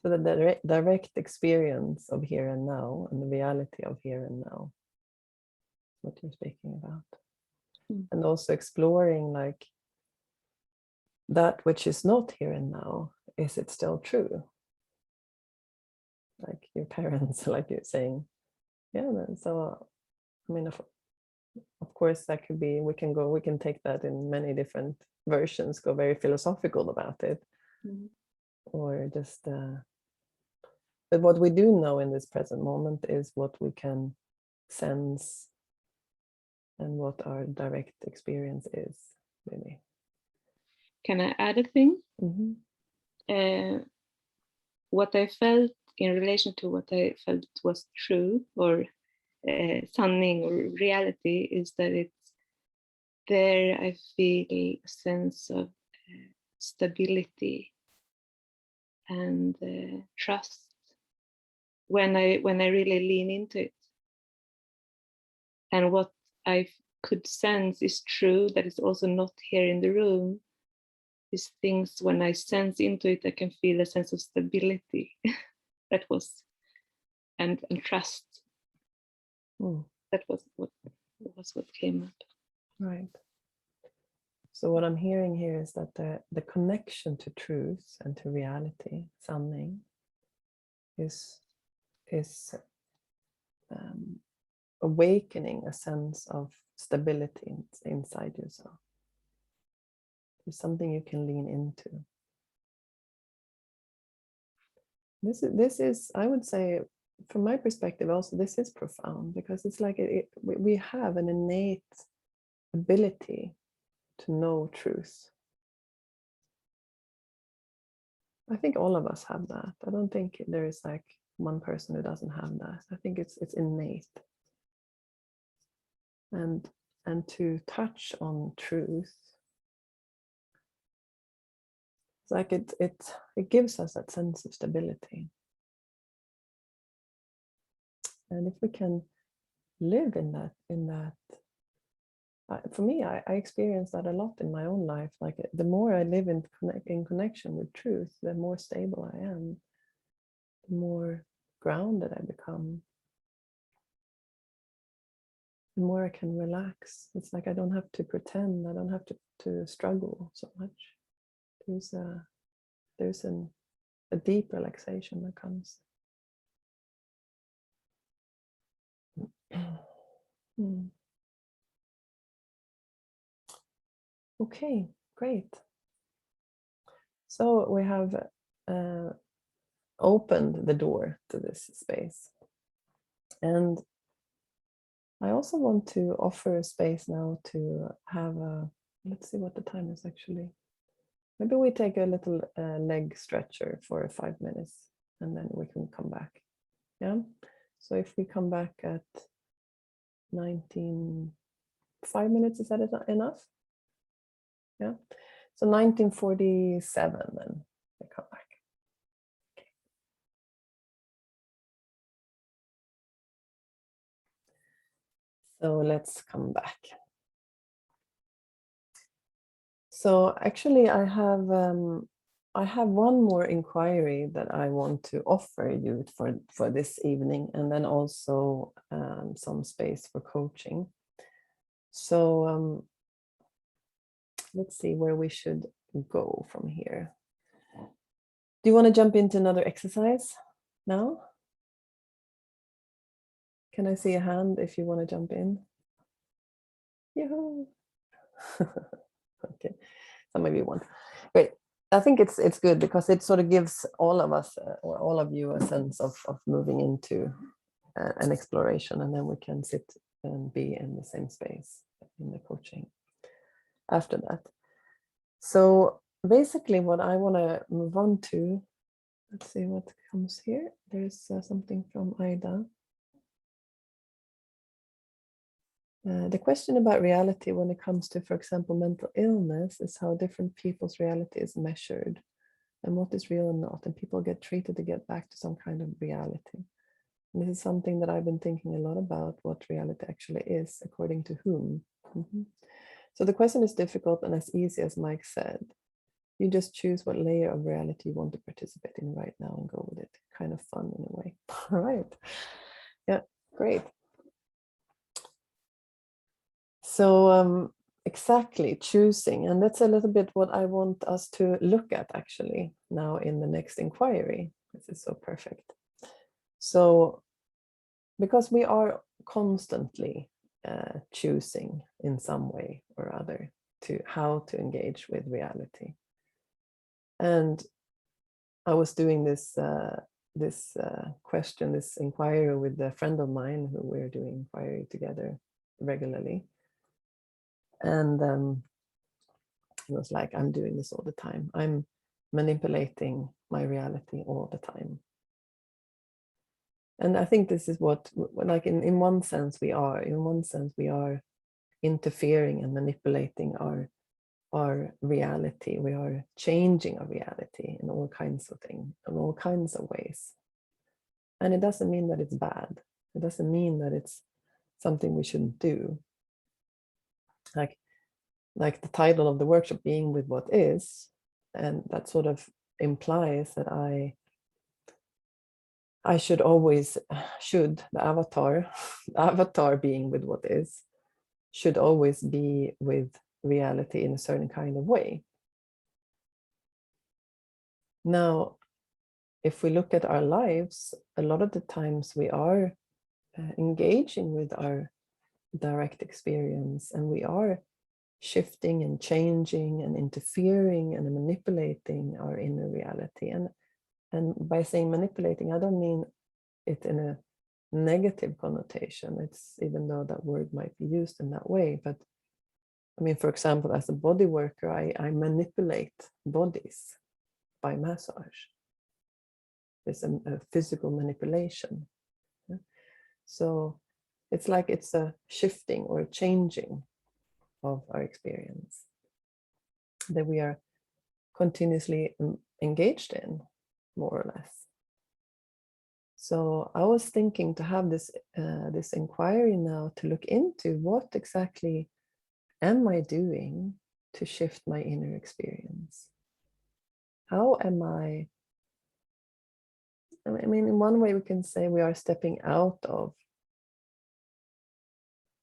So the direct experience of here and now and the reality of here and now, what you're speaking about. And also exploring like that which is not here and now, is it still true? Like your parents, like you're saying. Yeah, so I mean, of course that could be, we can take that in many different versions, go very philosophical about it. Or just but what we do know in this present moment is what we can sense and what our direct experience is, really.
Can I add a thing? What I felt in relation to what I felt was true, or sanning, or reality, is that it's there I feel a sense of stability and trust when I really lean into it. And what I could sense is true, that is also not here in the room, is things when I sense into it, I can feel a sense of stability. That was, and trust. That was what came up.
Right. So what I'm hearing here is that the connection to truth and to reality, sanning, is awakening a sense of stability inside yourself. There's something you can lean into. This is, I would say, from my perspective also, this is profound, because it's like we have an innate ability to know truth. I think all of us have that. I don't think there is like one person who doesn't have that. I think it's innate. And to touch on truth, it's like it gives us that sense of stability. And if we can live in that, for me, I experience that a lot in my own life. Like the more I live in connection with truth, the more stable I am, the more grounded I become, the more I can relax. It's like I don't have to pretend. I don't have to struggle so much. There's a deep relaxation that comes. Okay, great. So we have opened the door to this space. And I also want to offer a space now to have let's see what the time is actually. Maybe we take a little leg stretcher for 5 minutes and then we can come back. Yeah. So if we come back at 5 minutes, is that enough? Yeah. So 1947 then we come back. Okay. So let's come back. So actually I have one more inquiry that I want to offer you for this evening, and then also some space for coaching. So let's see where we should go from here. Do you want to jump into another exercise now? Can I see a hand if you want to jump in? Yeah. Okay, some of you want. Great. I think it's good because it sort of gives all of us or all of you a sense of moving into an exploration, and then we can sit and be in the same space. in the coaching after that. So basically what I want to move on to, let's see what comes here. There's something from Ida. The question about reality when it comes to, for example, mental illness is how different people's reality is measured and what is real and not. And people get treated to get back to some kind of reality. And this is something that I've been thinking a lot about, what reality actually is, according to whom. So the question is difficult and as easy as Mike said. You just choose what layer of reality you want to participate in right now and go with it. Kind of fun in a way. All right. Yeah, great. So exactly, choosing. And that's a little bit what I want us to look at actually now in the next inquiry. This is so perfect. So because we are constantly choosing in some way or other to how to engage with reality. And I was doing this question, this inquiry with a friend of mine who we're doing inquiry together regularly. And it was like, I'm doing this all the time. I'm manipulating my reality all the time. And I think this is what, like in one sense we are. In one sense we are interfering and manipulating our reality. We are changing our reality in all kinds of things, in all kinds of ways. And it doesn't mean that it's bad. It doesn't mean that it's something we shouldn't do. Like the title of the workshop, Being with What Is, and that sort of implies that I should always, the avatar being with what is, should always be with reality in a certain kind of way. Now, if we look at our lives, a lot of the times we are engaging with our direct experience, and we are shifting and changing and interfering and manipulating our inner reality. And by saying manipulating, I don't mean it in a negative connotation. It's, even though that word might be used in that way, but I mean, for example, as a body worker, I manipulate bodies by massage. It's a physical manipulation. Yeah? So it's like it's a shifting or a changing of our experience that we are continuously engaged in, more or less. So I was thinking to have this this inquiry now to look into what exactly am I doing to shift my inner experience? How am I mean, in one way we can say we are stepping out of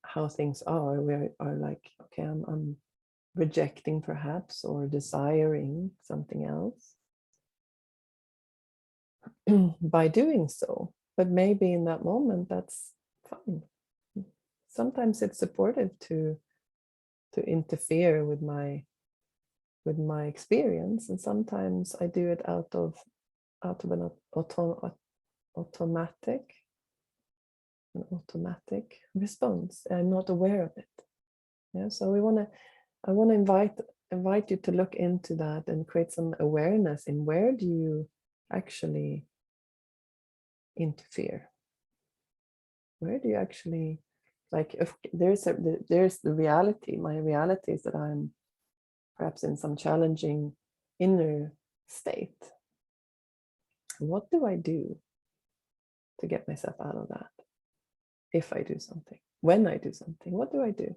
how things are. We are like, okay, I'm rejecting perhaps or desiring something else by doing so. But maybe in that moment that's fine. Sometimes it's supportive to interfere with my experience, and sometimes I do it out of an automatic response. I'm not aware of it. Yeah, so I want to invite you to look into that and create some awareness in where do you actually interfere? Where do you actually, like, if there's the reality. My reality is that I'm perhaps in some challenging inner state. What do I do to get myself out of that? If I do something, when I do something, what do I do?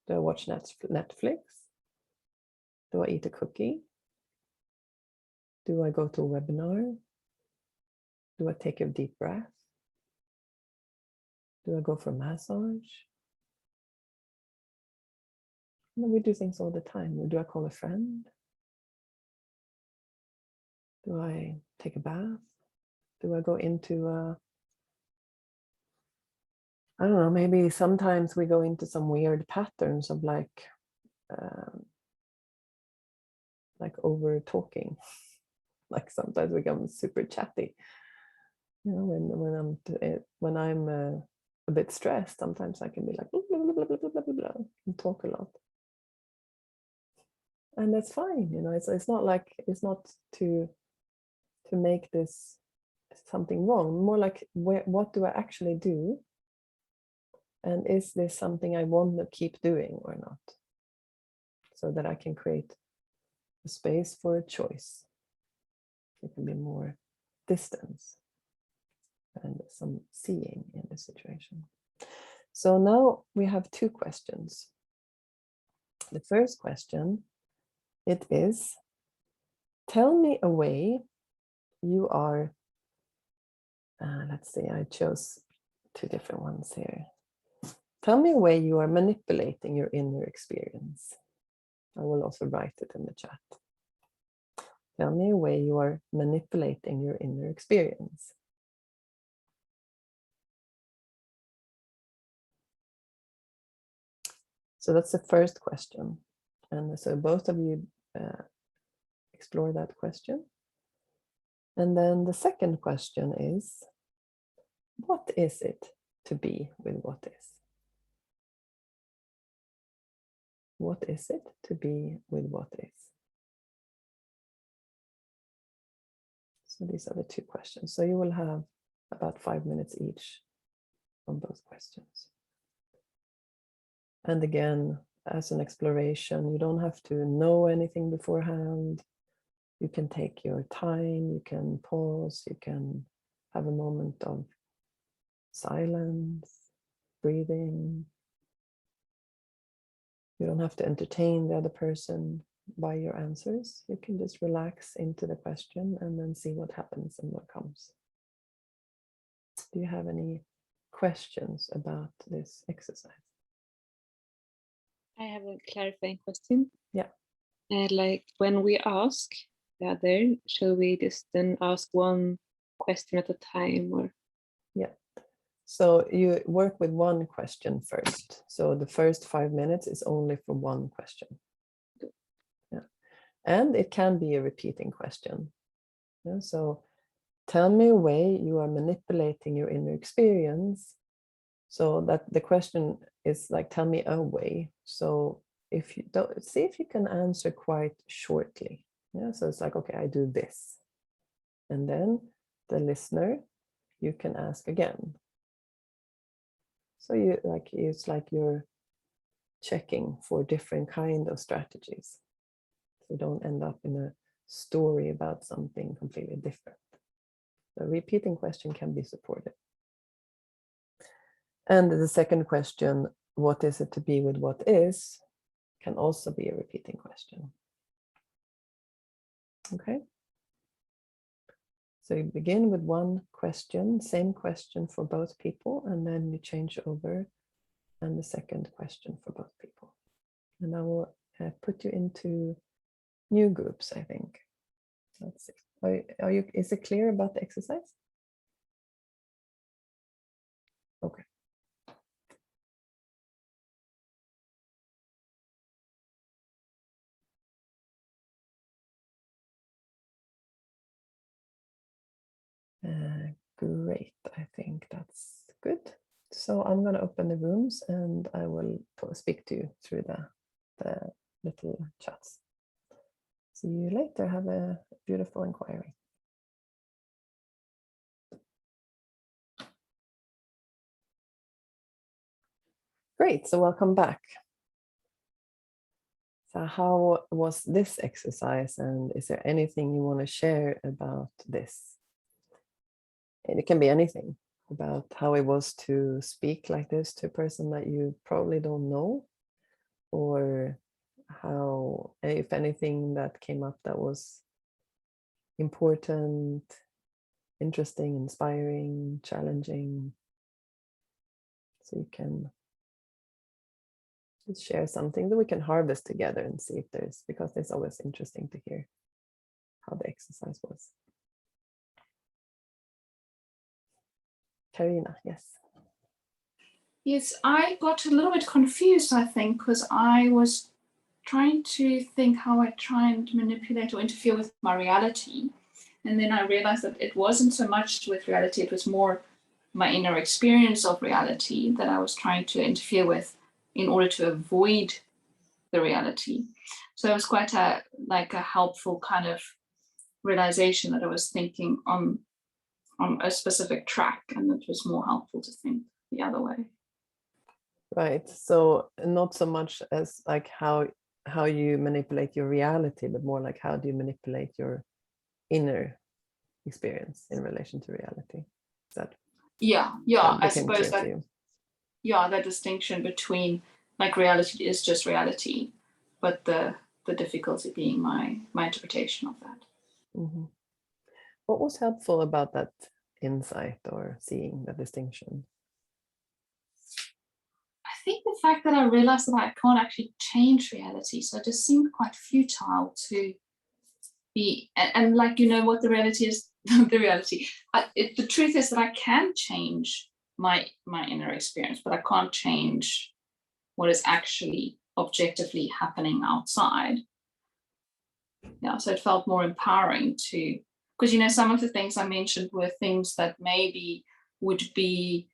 Do I watch Netflix? Do I eat a cookie? Do I go to a webinar? Do I take a deep breath? Do I go for a massage? No, we do things all the time. Do I call a friend? Do I take a bath? Do I go into I don't know, maybe sometimes we go into some weird patterns of like over talking. Like sometimes we become super chatty. You know, when I'm a bit stressed, sometimes I can be like, blah, blah, blah, blah, blah, blah, and talk a lot. And that's fine, you know, it's not like, it's not to make this something wrong, more like what do I actually do? And is this something I want to keep doing or not? So that I can create a space for a choice. It can be more distance and some seeing in the situation. So now we have two questions. The first question, it is, tell me a way you are, let's see, I chose two different ones here. Tell me a way you are manipulating your inner experience. I will also write it in the chat. Tell me a way you are manipulating your inner experience. So that's the first question. And so both of you explore that question. And then the second question is, what is it to be with what is? What is it to be with what is? So these are the two questions. So you will have about 5 minutes each on both questions. And again, as an exploration, you don't have to know anything beforehand. You can take your time, you can pause, you can have a moment of silence, breathing. You don't have to entertain the other person by your answers. You can just relax into the question and then see what happens and what comes. Do you have any questions about this exercise?
I have a clarifying question.
Yeah.
Like when we ask the other, shall we just then ask one question at a time, or?
Yeah. So you work with one question first. So the first 5 minutes is only for one question. Yeah. And it can be a repeating question. Yeah. So tell me a way you are manipulating your inner experience. So that the question is like, tell me a way. So if you don't, see if you can answer quite shortly. Yeah. So it's like, okay, I do this. And then the listener, you can ask again. So you like, it's like you're checking for different kind of strategies. So don't end up in a story about something completely different. The repeating question can be supportive. And the second question, what is it to be with what is, can also be a repeating question. Okay. So you begin with one question, same question for both people, and then you change over and the second question for both people. And I will put you into new groups, I think. Let's see. Are you, is it clear about the exercise? Okay. Great, I think that's good. So I'm going to open the rooms and I will speak to you through the little chats. See you later. Have a beautiful inquiry. Great, so welcome back. So how was this exercise, and is there anything you want to share about this? And it can be anything about how it was to speak like this to a person that you probably don't know, or how, if anything that came up that was important, interesting, inspiring, challenging. So you can just share something that we can harvest together and see if there's, because it's always interesting to hear how the exercise was. Karina, yes.
Yes, I got a little bit confused, I think, because I was trying to think how I try and manipulate or interfere with my reality. And then I realized that it wasn't so much with reality, it was more my inner experience of reality that I was trying to interfere with in order to avoid the reality. So it was quite a helpful kind of realization that I was thinking on a specific track, and it was more helpful to think the other way.
Right. So not so much as like how you manipulate your reality, but more like how do you manipulate your inner experience in relation to reality? Is that
I suppose
that
that that distinction between like reality is just reality, but the difficulty being my interpretation of that.
Mm-hmm. What was helpful about that insight or seeing the distinction?
I think the fact that I realized that I can't actually change reality, so it just seemed quite futile to be, and like, you know what the reality is, the reality. The truth is that I can change my inner experience, but I can't change what is actually objectively happening outside. Yeah, so it felt more empowering to, because, you know, some of the things I mentioned were things that maybe would be,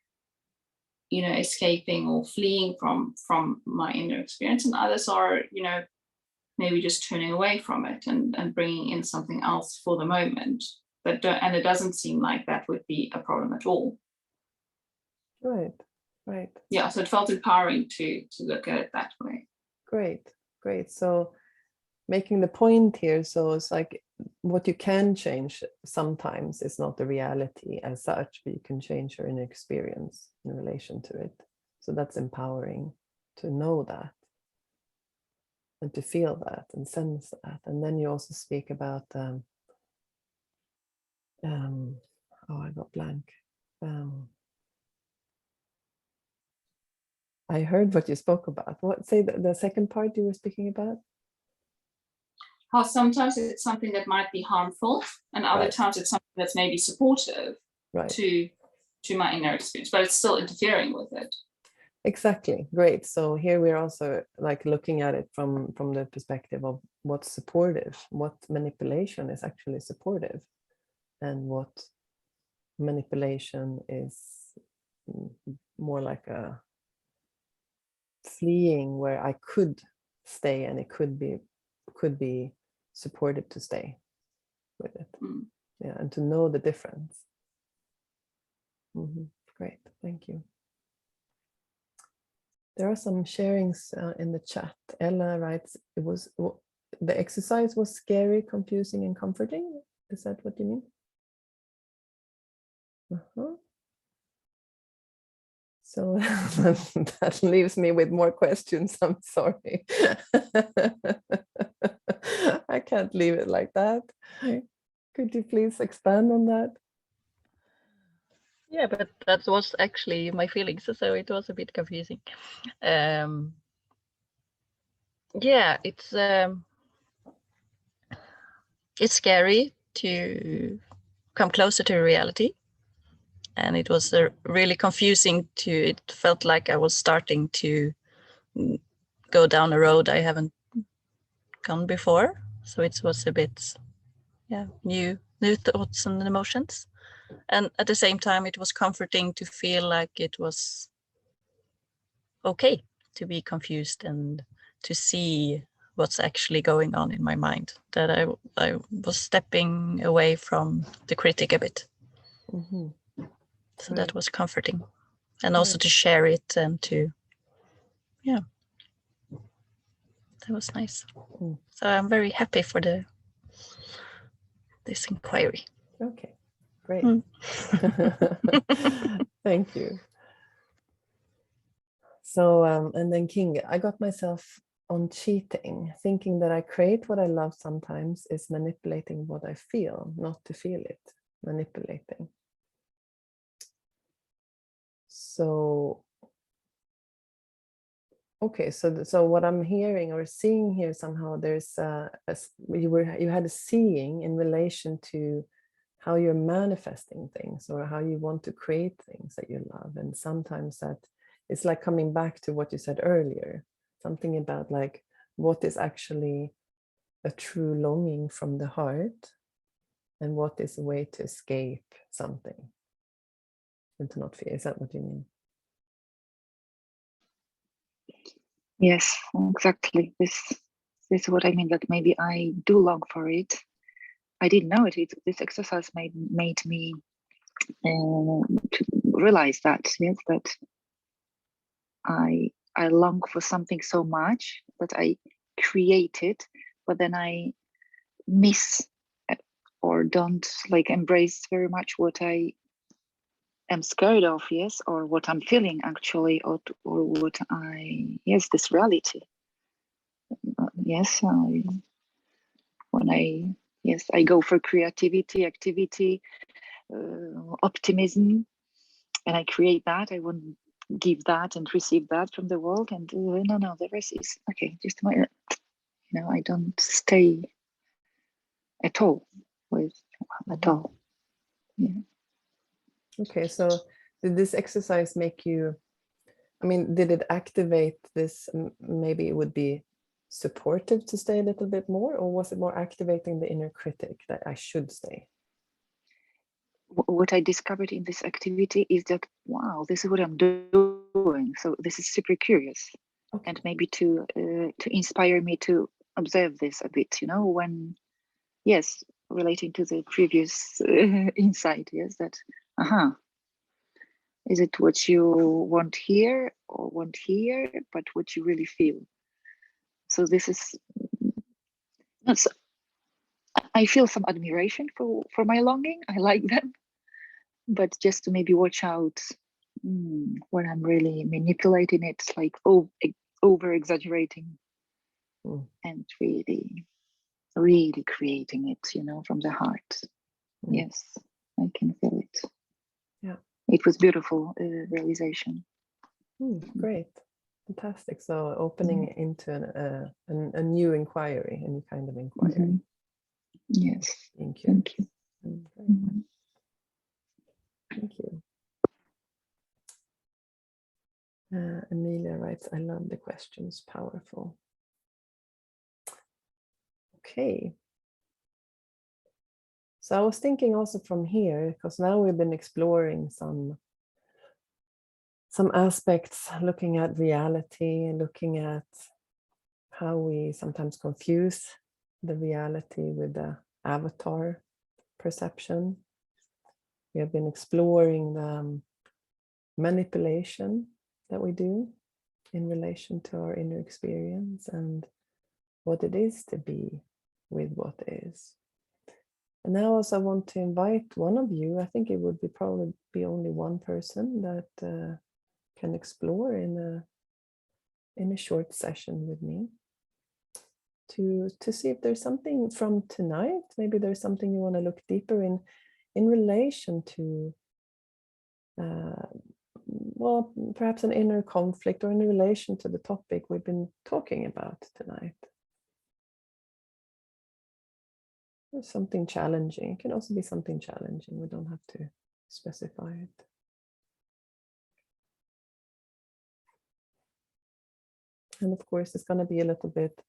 you know, escaping or fleeing from my inner experience, and others are, you know, maybe just turning away from it and bringing in something else for the moment. But and it doesn't seem like that would be a problem at all.
Right.
Yeah, so it felt empowering to look at it that way.
Great. So making the point here, so it's like what you can change sometimes is not the reality as such, but you can change your inner experience in relation to it. So that's empowering to know that and to feel that and sense that. And then you also speak about I got blank. I heard what you spoke about. What, say the second part you were speaking about?
How sometimes it's something that might be harmful, and other
Right.
times it's something that's maybe supportive to my inner experience, but it's still interfering with it.
Exactly. Great. So here we're also like looking at it from the perspective of what's supportive, what manipulation is actually supportive, and what manipulation is more like a fleeing, where I could stay and it could be supportive to stay with it. Yeah, and to know the difference. Great, thank you. There are some sharings in the chat. Ella writes, the exercise was scary, confusing, and comforting. Is that what you mean? So that leaves me with more questions. I'm sorry. I can't leave it like that. Could you please expand on that?
Yeah, but that was actually my feelings, so it was a bit confusing. Yeah, it's scary to come closer to reality, and it was really confusing it felt like I was starting to go down a road I haven't gone before, so it was a bit new thoughts and emotions. And at the same time it was comforting to feel like it was okay to be confused and to see what's actually going on in my mind, that I was stepping away from the critic a bit. So that was comforting, and also to share it and to that was nice. So I'm very happy for this inquiry.
Okay, great. Thank you. So and then King, I got myself on cheating, thinking that I create what I love sometimes is manipulating what I feel, not to feel it, manipulating. So okay, so what I'm hearing or seeing here somehow, there's you had a seeing in relation to how you're manifesting things or how you want to create things that you love, and sometimes that it's like coming back to what you said earlier, something about like what is actually a true longing from the heart, and what is a way to escape something and to not feel. Is that what you mean?
Yes, exactly. This is what I mean, that maybe I do long for it. I didn't know it. This exercise made me to realize that, yes, that I long for something so much that I create it, but then I miss or don't like embrace very much what I am scared of, yes, or what I'm feeling actually, or what yes, this reality. Yes, when I, yes, I go for creativity, activity, optimism, and I create that. I want to give that and receive that from the world. And no, the rest is okay. Just a minute. I don't stay at all with at all. Yeah.
Okay, so did this exercise make you, I mean, did it activate this? Maybe it would be supportive to stay a little bit more, or was it more activating the inner critic that I should stay?
What I discovered in this activity is that, wow, this is what I'm doing. So this is super curious,
Okay.
and maybe to inspire me to observe this a bit. When, yes, relating to the previous insight, yes, that is it what you want here or want here, but what you really feel. So this is not. So, I feel some admiration for my longing. I like them, but just to maybe watch out when I'm really manipulating it, like over exaggerating and really creating it, from the heart. Yes, I can feel it.
Yeah,
it was beautiful realization.
Great, fantastic. So opening into a new inquiry, a new kind of inquiry.
Yes,
Thank you.
Thank you.
Thank you. Amelia writes, I love the questions, powerful. Okay. So I was thinking also from here, because now we've been exploring some aspects, looking at reality, looking at how we sometimes confuse the reality with the avatar perception. We have been exploring the manipulation that we do in relation to our inner experience and what it is to be with what is. And now also I want to invite one of you, I think it would be probably be only one person that can explore in a short session with me to see if there's something from tonight, maybe there's something you want to look deeper in relation to well, perhaps an inner conflict or in relation to the topic we've been talking about tonight. Or something challenging. It can also be something challenging. We don't have to specify it. And of course, it's going to be a little bit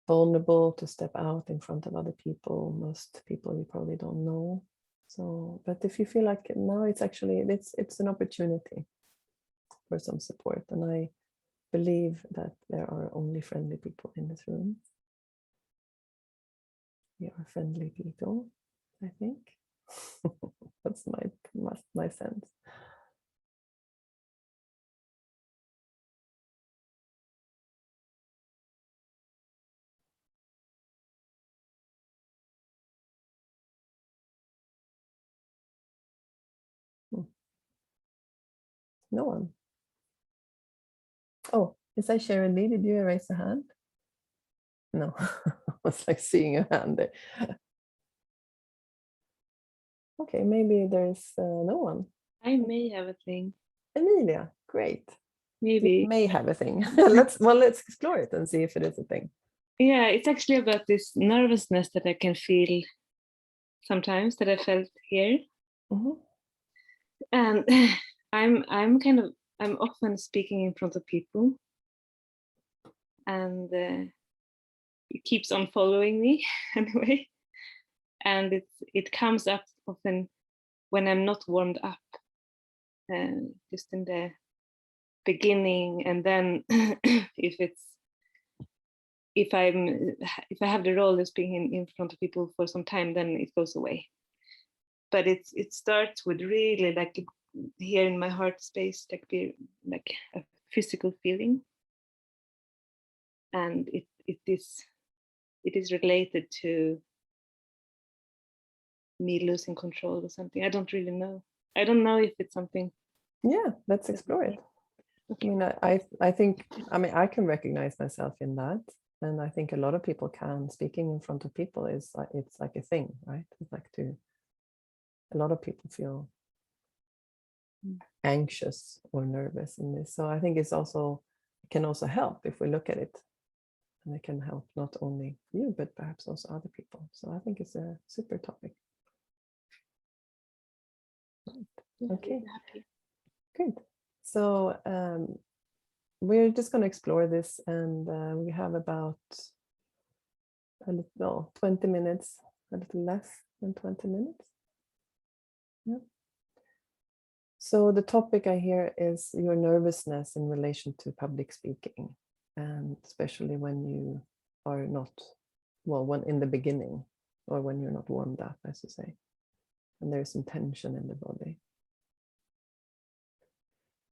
vulnerable to step out in front of other people. Most people you probably don't know. So, but if you feel like now it's actually, it's an opportunity for some support. And I believe that there are only friendly people in this room. We are friendly people, I think. That's my sense. No one. Oh, is that Sharon Lee? Did you raise a hand? No, I was like seeing a hand there. Okay, maybe there's no one.
I may have a thing.
Emilia, great.
Maybe.
You may have a thing. let's explore it and see if it is a thing.
Yeah, it's actually about this nervousness that I can feel sometimes, that I felt here. And I'm often speaking in front of people, and it keeps on following me anyway. And it comes up often when I'm not warmed up, just in the beginning, and then if I have the role of speaking in front of people for some time, then it goes away. But it starts with really like here in my heart space, like a physical feeling, and it is related to me losing control or something. I don't really know. I don't know if it's something.
Yeah, let's explore it.
Okay.
I mean, I think, I mean, I can recognize myself in that. And I think a lot of people can. Speaking in front of people is like, it's like a thing, right? It's like a lot of people feel anxious or nervous in this. So I think it can also help if we look at it. And it can help not only you, but perhaps also other people. So I think it's a super topic. Okay, good. So we're just going to explore this, and we have about a little 20 minutes, a little less than 20 minutes. Yeah. So the topic I hear is your nervousness in relation to public speaking, and especially when you are not, well, when in the beginning, or when you're not warmed up, as you say, and there's some tension in the body.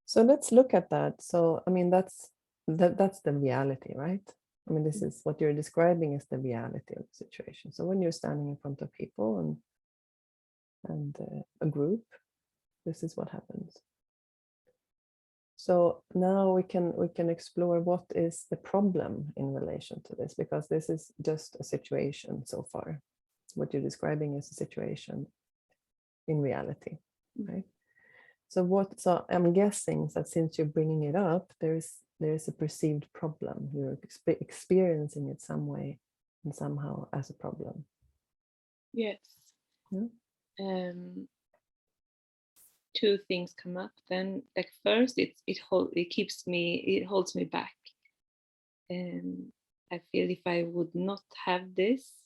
So let's look at that. So, I mean, that's the reality, right? I mean, this is what you're describing is the reality of the situation. So when you're standing in front of people and a group, this is what happens. So now we can explore what is the problem in relation to this, because this is just a situation so far. What you're describing is a situation in reality, right? So I'm guessing that since you're bringing it up, there is a perceived problem. You're experiencing it some way and somehow as a problem.
Yes.
Yeah.
Two things come up. Then, like first, it holds me back. I feel if I would not have this,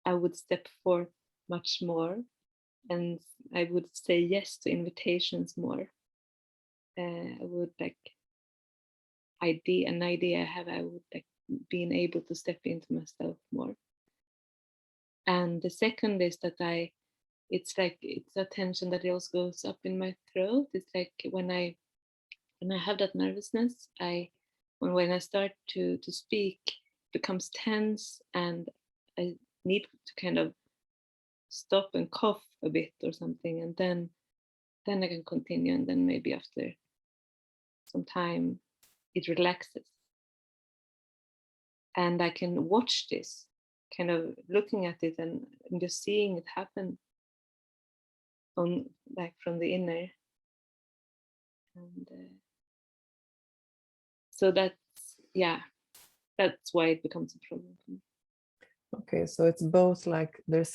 I would step forth much more, and I would say yes to invitations more. I would an idea I have, I would being able to step into myself more. And the second is that it's a tension that also goes up in my throat. It's like when I have that nervousness, when I start to speak, it becomes tense, and I need to kind of stop and cough a bit or something, and then I can continue, and then maybe after some time it relaxes, and I can watch this, kind of looking at it and just seeing it happen on from the inner, and so that's why it becomes a problem for me.
Okay, so it's both like there's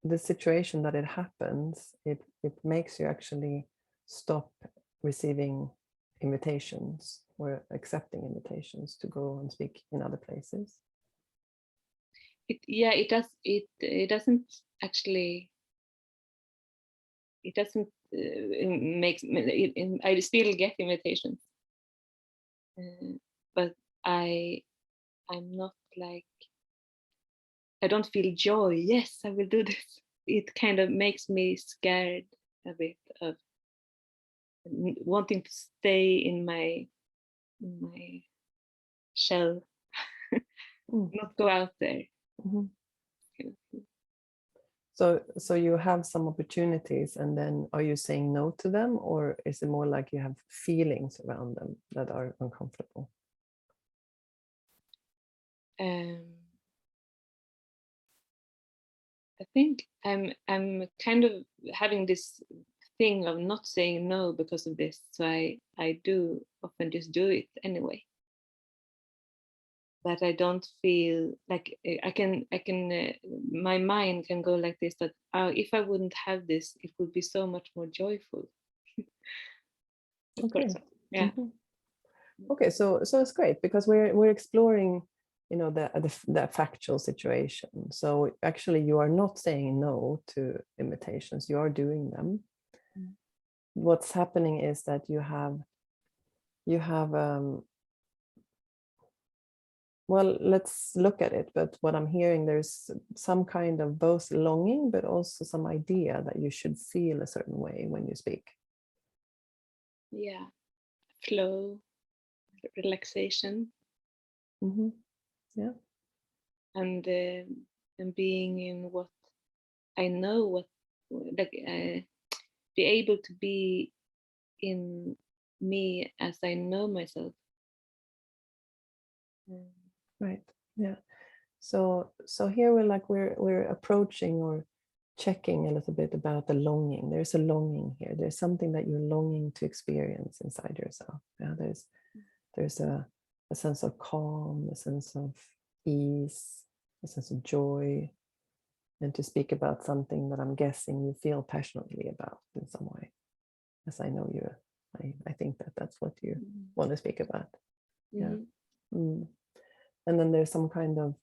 the situation that it happens, it makes you actually stop receiving invitations or accepting invitations to go and speak in other places.
It does. It doesn't actually. It doesn't I still get invitations, but I'm not like, I don't feel joy. Yes, I will do this. It kind of makes me scared a bit of wanting to stay in my shell, not go out there.
Mm-hmm. So you have some opportunities, and then are you saying no to them, or is it more like you have feelings around them that are uncomfortable?
I think I'm kind of having this thing of not saying no because of this, so I do often just do it anyway. But I don't feel like I can my mind can go like this, that if I wouldn't have this, it would be so much more joyful.
Okay.
Yeah.
Mm-hmm. Okay, so it's great, because we're exploring, you know, the factual situation. So actually you are not saying no to invitations, you are doing them. What's happening is that you have you have well, let's look at it. But what I'm hearing, there's some kind of both longing, but also some idea that you should feel a certain way when you speak.
Yeah, flow, relaxation,
Mm-hmm. Yeah.
and being in what I know, what like be able to be in me as I know myself.
Right. Yeah. So here we're approaching or checking a little bit about the longing. There's a longing here. There's something that you're longing to experience inside yourself. Yeah. There's a sense of calm, a sense of ease, a sense of joy, and to speak about something that I'm guessing you feel passionately about in some way. As I know you, I think that that's what you want to speak about. Yeah. Mm. And then there's some kind of,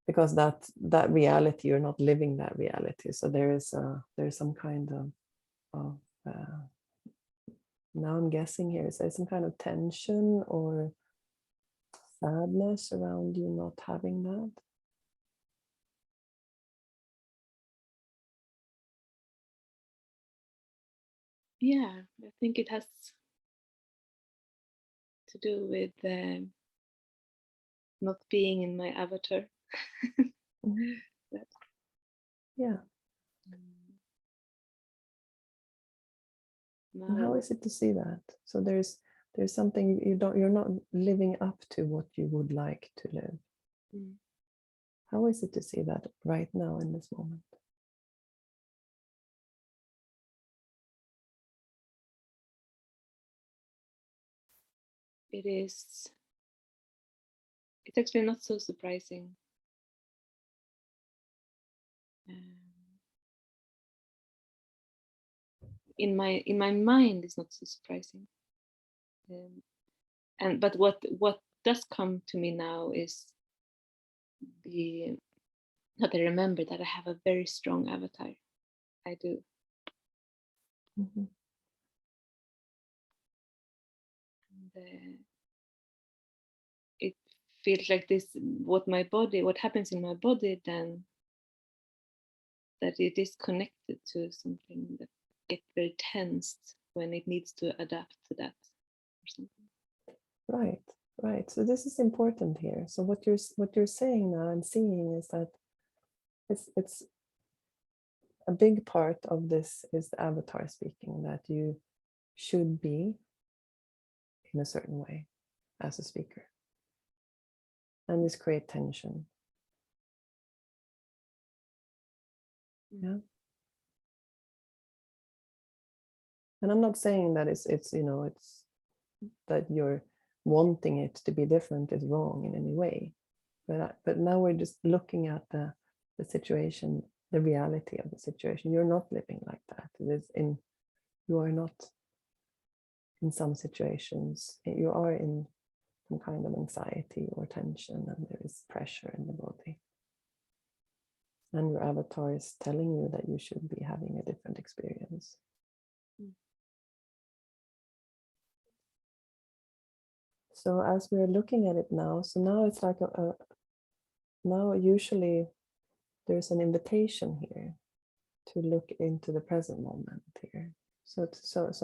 because that reality, you're not living that reality. So there's some kind of now I'm guessing here, is there some kind of tension or sadness around you not having that?
Yeah, I think it has to do with not being in my avatar.
Mm-hmm. Yeah. And how is it to see that? So there's something you're not living up to what you would like to live.
Mm.
How is it to see that right now in this moment?
It's actually not so surprising. In my mind, it's not so surprising. But what does come to me now is that I remember that I have a very strong avatar. I do.
Mm-hmm.
And, it feels like this. What happens in my body, then that it is connected to something that gets very tense when it needs to adapt to that or something.
Right. So this is important here. So what you're saying now and seeing is that it's a big part of this is the avatar speaking, that you should be in a certain way as a speaker. And this creates tension. Yeah. And I'm not saying that it's that you're wanting it to be different is wrong in any way. But now we're just looking at the situation, the reality of the situation. You're not living like that. You are not in some situations. You are in some kind of anxiety or tension, and there is pressure in the body. And your avatar is telling you that you should be having a different experience. So as we're looking at it now, so now it's like now usually there's an invitation here to look into the present moment here. So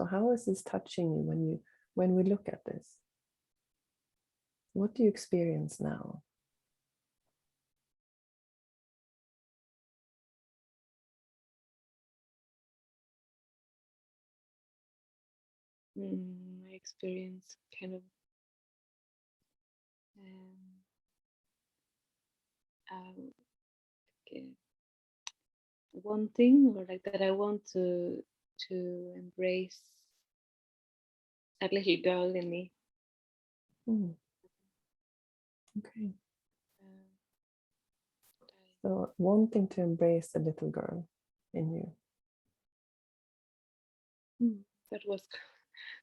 how is this touching you when we look at this? What do you experience now?
I experience kind of wanting, or like that I want to embrace a little girl in me.
Okay. So wanting to embrace a little girl in you.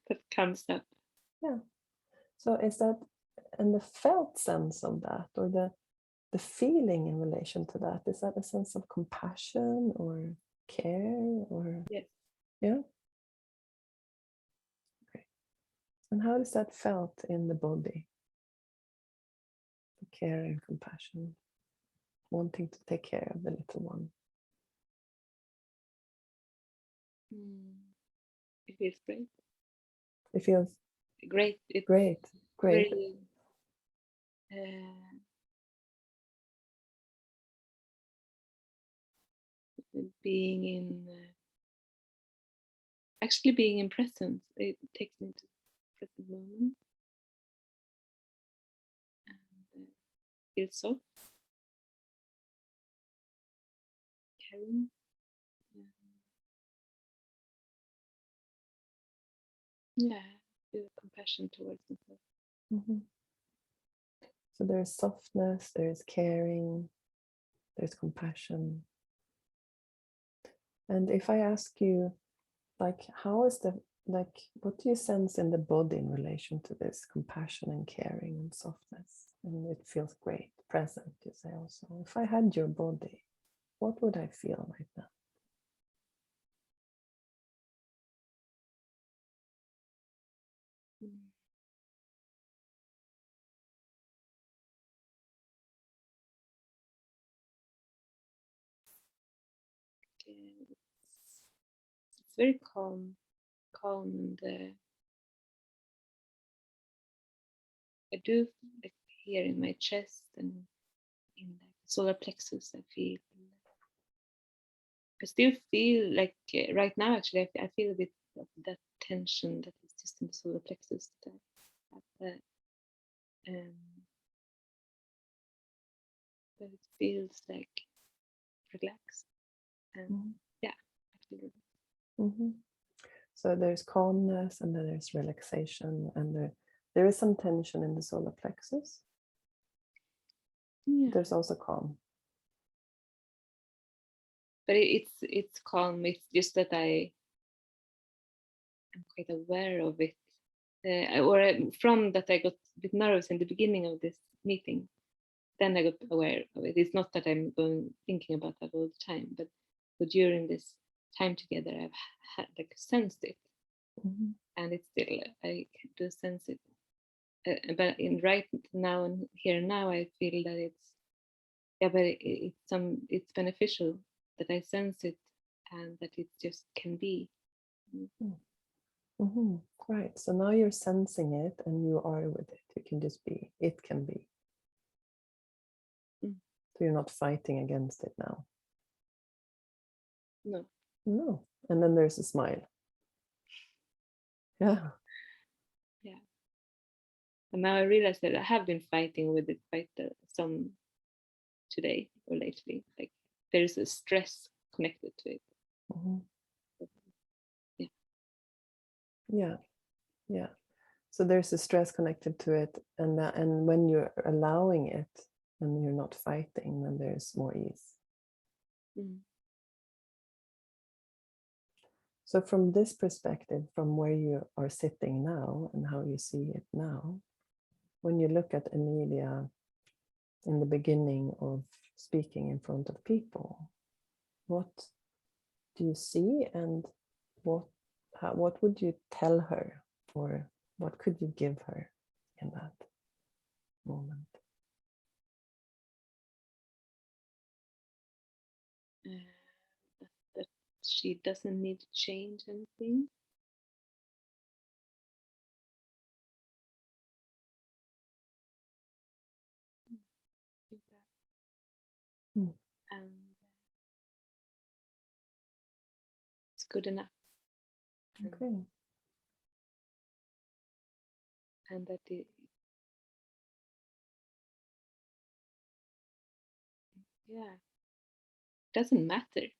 That comes up.
Yeah. So is that in the felt sense of that, or the feeling in relation to that? Is that a sense of compassion or care or?
Yes.
Yeah. Okay. And how does that felt in the body? The care and compassion, wanting to take care of the little one.
It feels great.
It feels
Great. It's
great.
very being in actually being in presence. It takes me to the present moment and feels soft, caring. Yeah, feel compassion towards myself.
Mm-hmm. So there's softness, there's caring, there's compassion. And if I ask you, like, how is like, what do you sense in the body in relation to this compassion and caring and softness? And it feels great, present, you say also. If I had your body, what would I feel right now?
It's very calm and I do like here in my chest and in the solar plexus. I still feel like right now actually I feel a bit of that tension that is just in the solar plexus. But it feels like relaxed and yeah, I feel it.
Mm-hmm. So there's calmness and then there's relaxation and there is some tension in the solar plexus.
Yeah.
There's also calm.
But it's calm. It's just that I'm quite aware of it. From that I got a bit nervous in the beginning of this meeting. Then I got aware of it. It's not that I'm thinking about that all the time, but during this time together, I've had like sensed it, and it's still I do sense it. But in right now and here now, I feel that it's beneficial that I sense it and that it just can be.
Mm-hmm. Right. So now you're sensing it and you are with it. You can just be. It can be. So you're not fighting against it now.
No.
No. And then there's a smile. Yeah.
Yeah. And now I realize that I have been fighting with it quite some today or lately. Like there is a stress connected to it.
Mm-hmm.
Yeah.
Yeah. Yeah. So there's a stress connected to it, and when you're allowing it and you're not fighting, then there's more ease. So from this perspective, from where you are sitting now and how you see it now, when you look at Emilia in the beginning of speaking in front of people, what do you see and what would you tell her, or what could you give her in that moment?
That she doesn't need to change anything. And it's good enough.
Okay.
And that it doesn't matter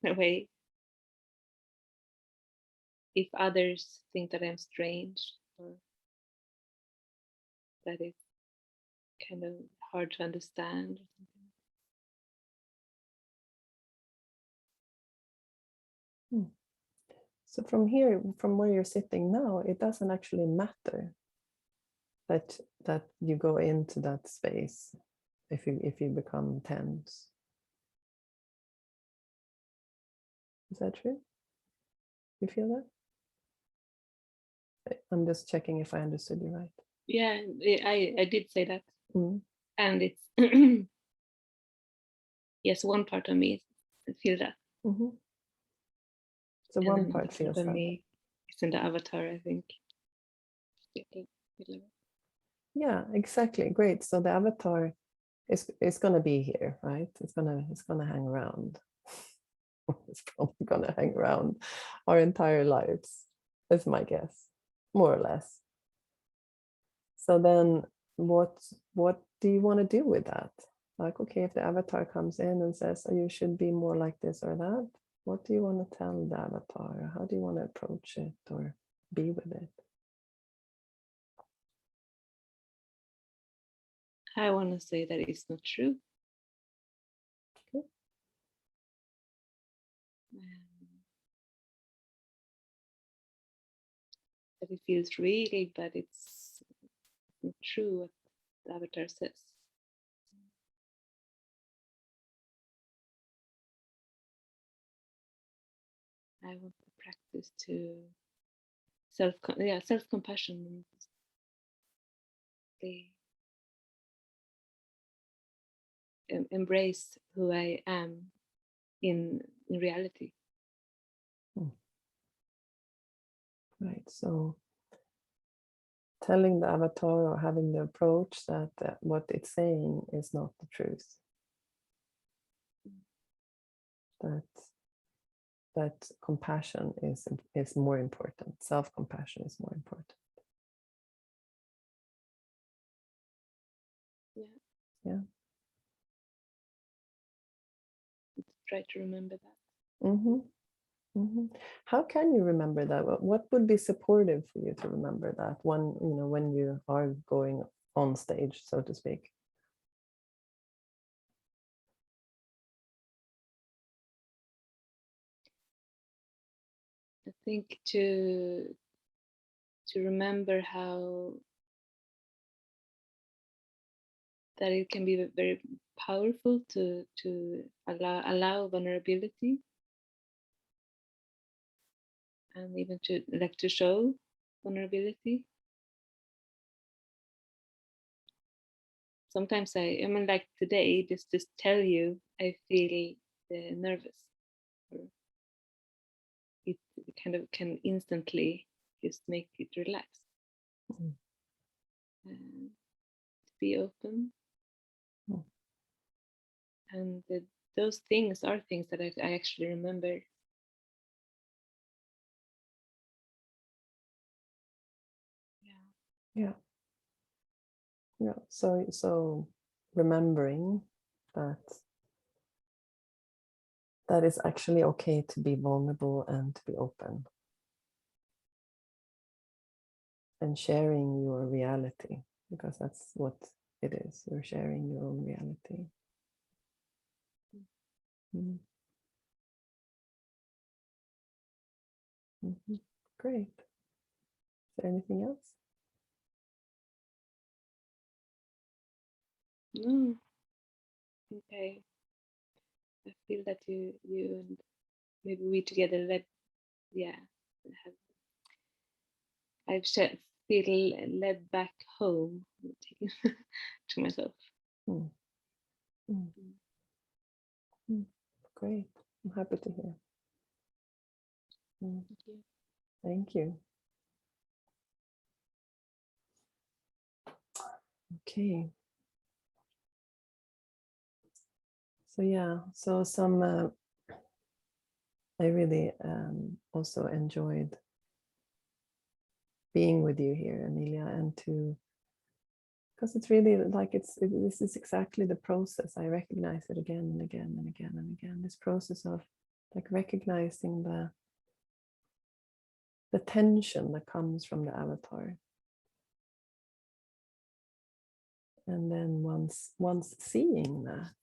in a way if others think that I'm strange or that it's kind of hard to understand or something.
So from here, from where you're sitting now, it doesn't actually matter that you go into that space if you become tense. Is that true? You feel that? I'm just checking if I understood you right.
Yeah, I did say that.
Mm.
And it's yes, one part of me feels that.
Mm-hmm. So
And
one
then
part
the
feels
of
that.
me is in the avatar, I think.
Yeah, exactly. Great. So the avatar is going to be here, right? It's gonna hang around. It's probably going to hang around our entire lives, is my guess, more or less. So then what do you want to do with that? Like, okay, if the avatar comes in and says, oh, you should be more like this or that, what do you want to tell the avatar? How do you want to approach it or be with it?
I want to say that it's not true.
Okay.
That it feels real, but it's not true what the avatar says. I want to practice to self-compassion. Embrace who I am in reality.
Right. So telling the avatar or having the approach that what it's saying is not the truth. That compassion is more important. Self-compassion is more important.
Yeah.
Yeah.
Try to remember that.
Mm-hmm. Mm-hmm. How can you remember that? What would be supportive for you to remember that when you are going on stage, so to speak?
I think to remember how that it can be very powerful to allow vulnerability, and even to show vulnerability. Sometimes I mean, like today, just tell you I feel nervous. Or it kind of can instantly just make it relax. To be open. And those things are things that I actually remember.
Yeah. So remembering that it's actually okay to be vulnerable and to be open, and sharing your reality, because that's what it is. You're sharing your own reality. Mm. Mm-hmm. Great. Is there anything else?
No. Okay. I feel that you and maybe we together led, feel led back home to myself.
Mm. Mm. Mm. Great. I'm happy to hear. Mm.
Thank you.
Thank you. Okay. So yeah, so I really also enjoyed being with you here, Emilia, and because it's really like this is exactly the process. I recognize it again and again and again and again. This process of like recognizing the tension that comes from the avatar. And then once seeing that,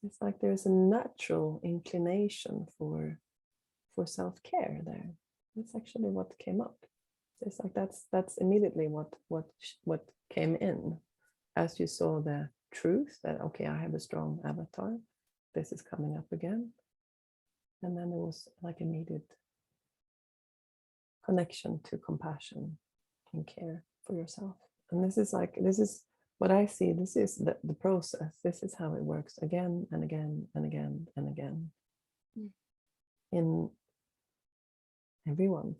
it's like there's a natural inclination for self-care there. That's actually what came up. It's like that's immediately what came in as you saw the truth that, okay, I have a strong avatar. This is coming up again. And then there was like immediate connection to compassion and care for yourself. And this is what I see. This is the process. This is how it works again and again and again and again in everyone.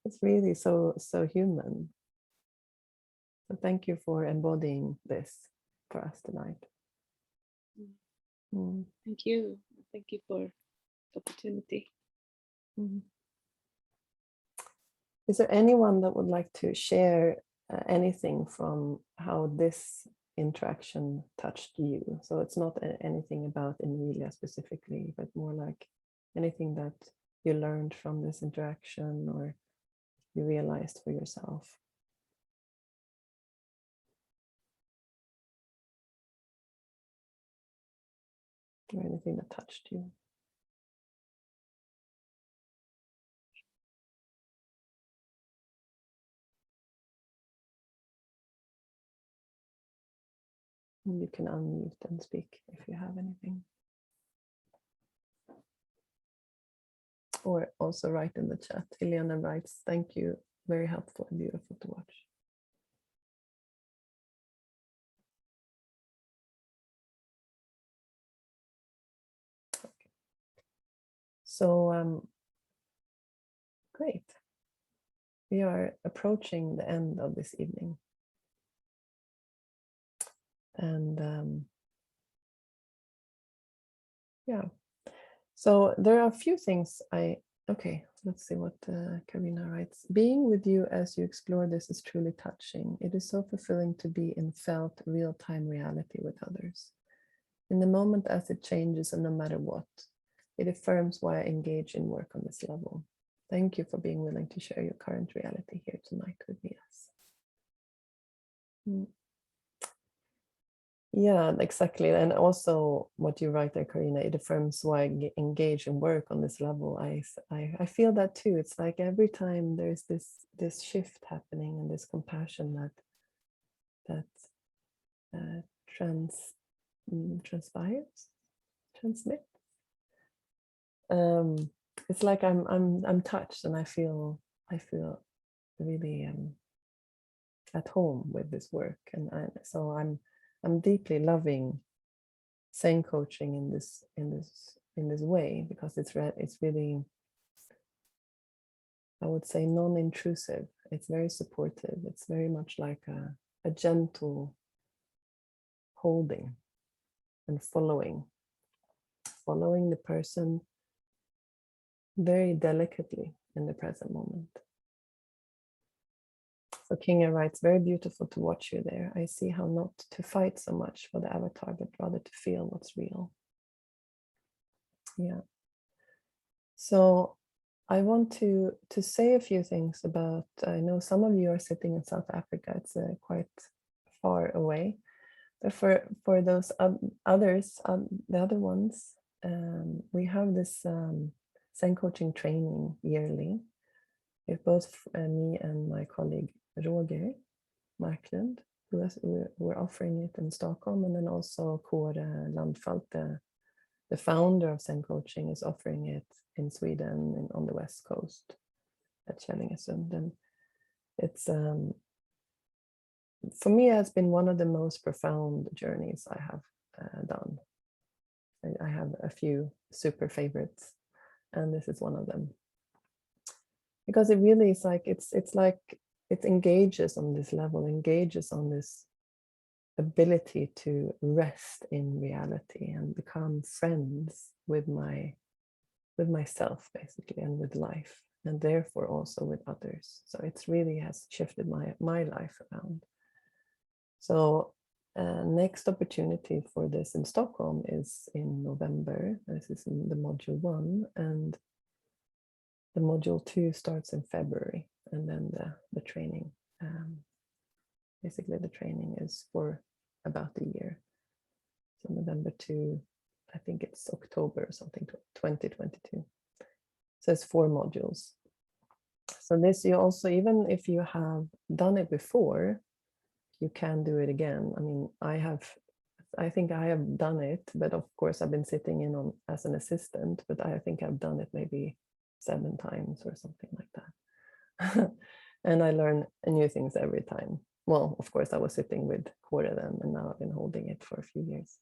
It's really so human. So thank you for embodying this for us tonight.
Thank you. Thank you for the opportunity.
Is there anyone that would like to share anything from how this interaction touched you? So it's not anything about Emilia specifically, but more like anything that you learned from this interaction or you realized for yourself. Or anything that touched you. And you can unmute and speak if you have anything. Or also write in the chat. Ileana writes, thank you. Very helpful and beautiful to watch. Okay. So great. We are approaching the end of this evening. And yeah, so there are a few things okay, let's see what Karina writes. Being with you as you explore this is truly touching. It is so fulfilling to be in felt real-time reality with others. In the moment as it changes and no matter what, it affirms why I engage in work on this level. Thank you for being willing to share your current reality here tonight with me. Yeah, exactly. And also what you write there, Karina, it affirms why I engage and work on this level. I feel that too. It's like every time there's this shift happening and this compassion that transmits. It's like I'm touched and I feel really at home with this work, and so I'm deeply loving Zen coaching in this way, because it's really, I would say, non-intrusive. It's very supportive. It's very much like a gentle holding and following the person very delicately in the present moment. So Kinga writes, very beautiful to watch you there. I see how not to fight so much for the avatar, but rather to feel what's real. Yeah. So I want to say a few things about, I know some of you are sitting in South Africa. It's quite far away. But for those others, the other ones, we have this Zen coaching training yearly. With both me and my colleague Roger Marklund, we're offering it in Stockholm, and then also Kåre Landfalt, the founder of Zen Coaching, is offering it in Sweden on the west coast at Källingesund. And it's for me, it has been one of the most profound journeys I have done. I have a few super favorites, and this is one of them. Because it really is like, it's like it engages on this level, engages on this ability to rest in reality and become friends with myself, basically, and with life, and therefore also with others. So it's really has shifted my life around. So next opportunity for this in Stockholm is in November. This is in the module 1, and the module 2 starts in February, and then the training, basically the training is for about a year. So November to, I think it's October or something, 2022. So it's 4 modules. So this, you also, even if you have done it before, you can do it again. I mean, I think I have done it, but of course I've been sitting in on as an assistant, but I think I've done it maybe 7 times or something like that. And I learn new things every time. Well, of course, I was sitting with Kåre then, and now I've been holding it for a few years.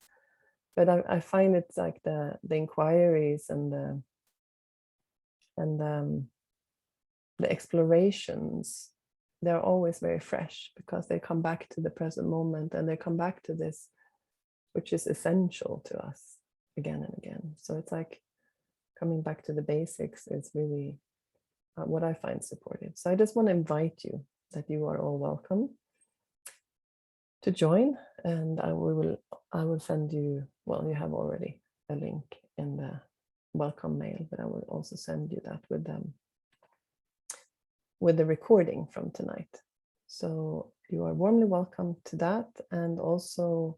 But I find it's like the inquiries and the explorations, they're always very fresh because they come back to the present moment, and they come back to this, which is essential to us again and again. So it's like coming back to the basics is really what I find supportive. So I just want to invite you that you are all welcome to join, and I will send you, well, you have already a link in the welcome mail, but I will also send you that with the recording from tonight. So you are warmly welcome to that. And also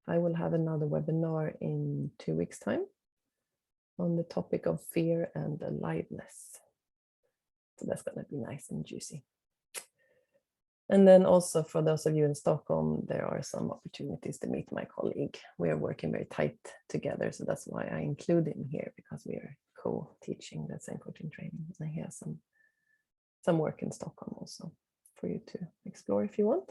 I will have another webinar in 2 weeks' time on the topic of fear and aliveness. So that's going to be nice and juicy. And then also for those of you in Stockholm, there are some opportunities to meet my colleague. We are working very tight together. So that's why I include him here, because we are co-teaching the Zen Coaching training. And he has some work in Stockholm also for you to explore if you want.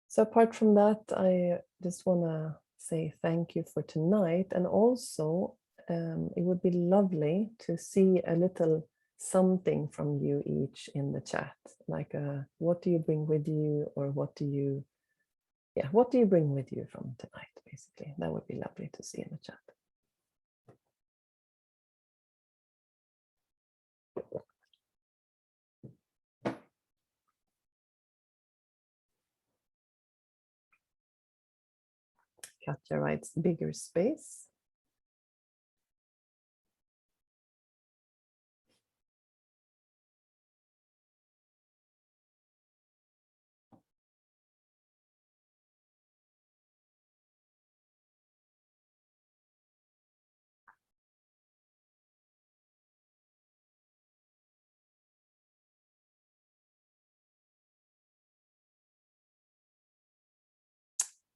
So apart from that, I just want to say thank you for tonight. And also it would be lovely to see a little something from you each in the chat, like what do you bring with you, or what do you bring with you from tonight, basically. That would be lovely to see in the chat. Katja writes bigger space.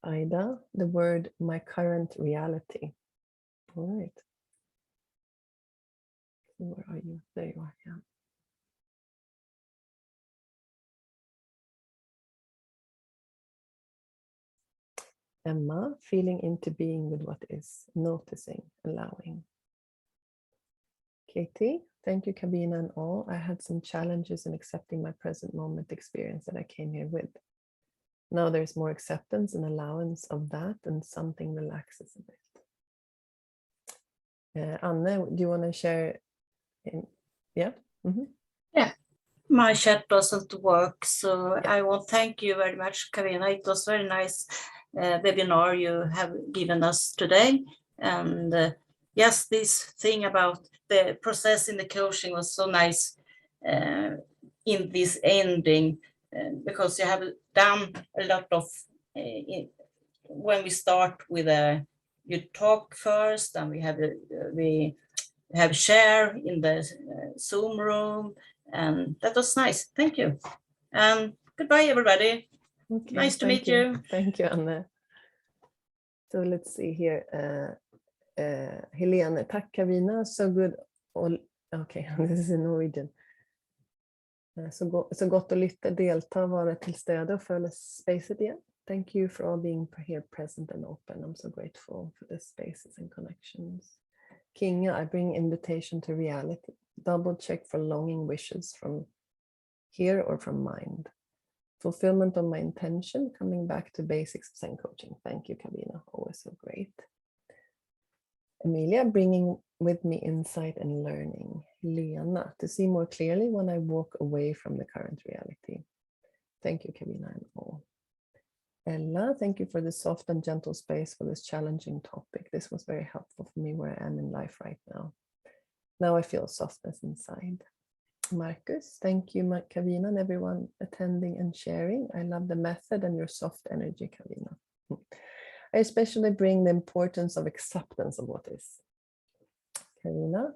Ida, the word my current reality. All right. Where are you? There you are. Yeah. Emma, feeling into being with what is, noticing, allowing. Katie, thank you, Kabina and all. I had some challenges in accepting my present moment experience that I came here with. Now there's more acceptance and allowance of that, and something relaxes a bit. Anne, do you want to share? Yeah. Mm-hmm.
Yeah, my chat doesn't work, so yeah. I want to thank you very much, Karina. It was very nice webinar you have given us today. And yes, this thing about the process in the coaching was so nice in this ending, because you have done a lot of, when we start with you talk first, and we have share in the Zoom room, and that was nice. Thank you. And goodbye, everybody.
Okay,
nice to meet you.
Thank you, Anne. So let's see here. Helene, tack Kavina, so good. Okay, this is in Norwegian. Så gott att lytta, delta, vara till stöd och följa spacet igen. Thank you for all being here, present and open. I'm so grateful for the spaces and connections. Kinga, I bring invitation to reality. Double check for longing wishes from here or from mind. Fulfillment of my intention, coming back to basics of Zen coaching. Thank you, Kabina. Always so great. Emilia, bringing with me insight and learning. Lena, to see more clearly when I walk away from the current reality. Thank you, Kabina and all. Ella, thank you for the soft and gentle space for this challenging topic. This was very helpful for me where I am in life right now. Now I feel softness inside. Marcus, thank you, Kavina, and everyone attending and sharing. I love the method and your soft energy, Kavina. I especially bring the importance of acceptance of what is. Kavina,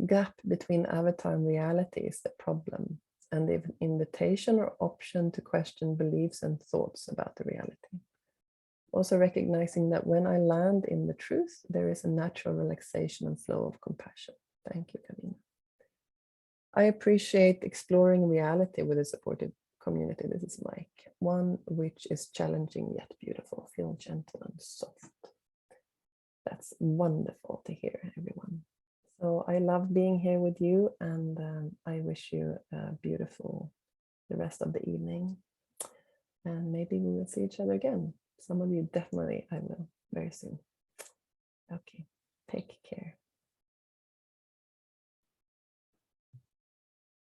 gap between avatar and reality is the problem, and the invitation or option to question beliefs and thoughts about the reality. Also recognizing that when I land in the truth, there is a natural relaxation and flow of compassion. Thank you, Kavina. I appreciate exploring reality with a supportive community. This is Mike. One which is challenging yet beautiful. Feel gentle and soft. That's wonderful to hear, everyone. So I love being here with you, and I wish you a beautiful the rest of the evening. And maybe we will see each other again. Some of you definitely I will very soon.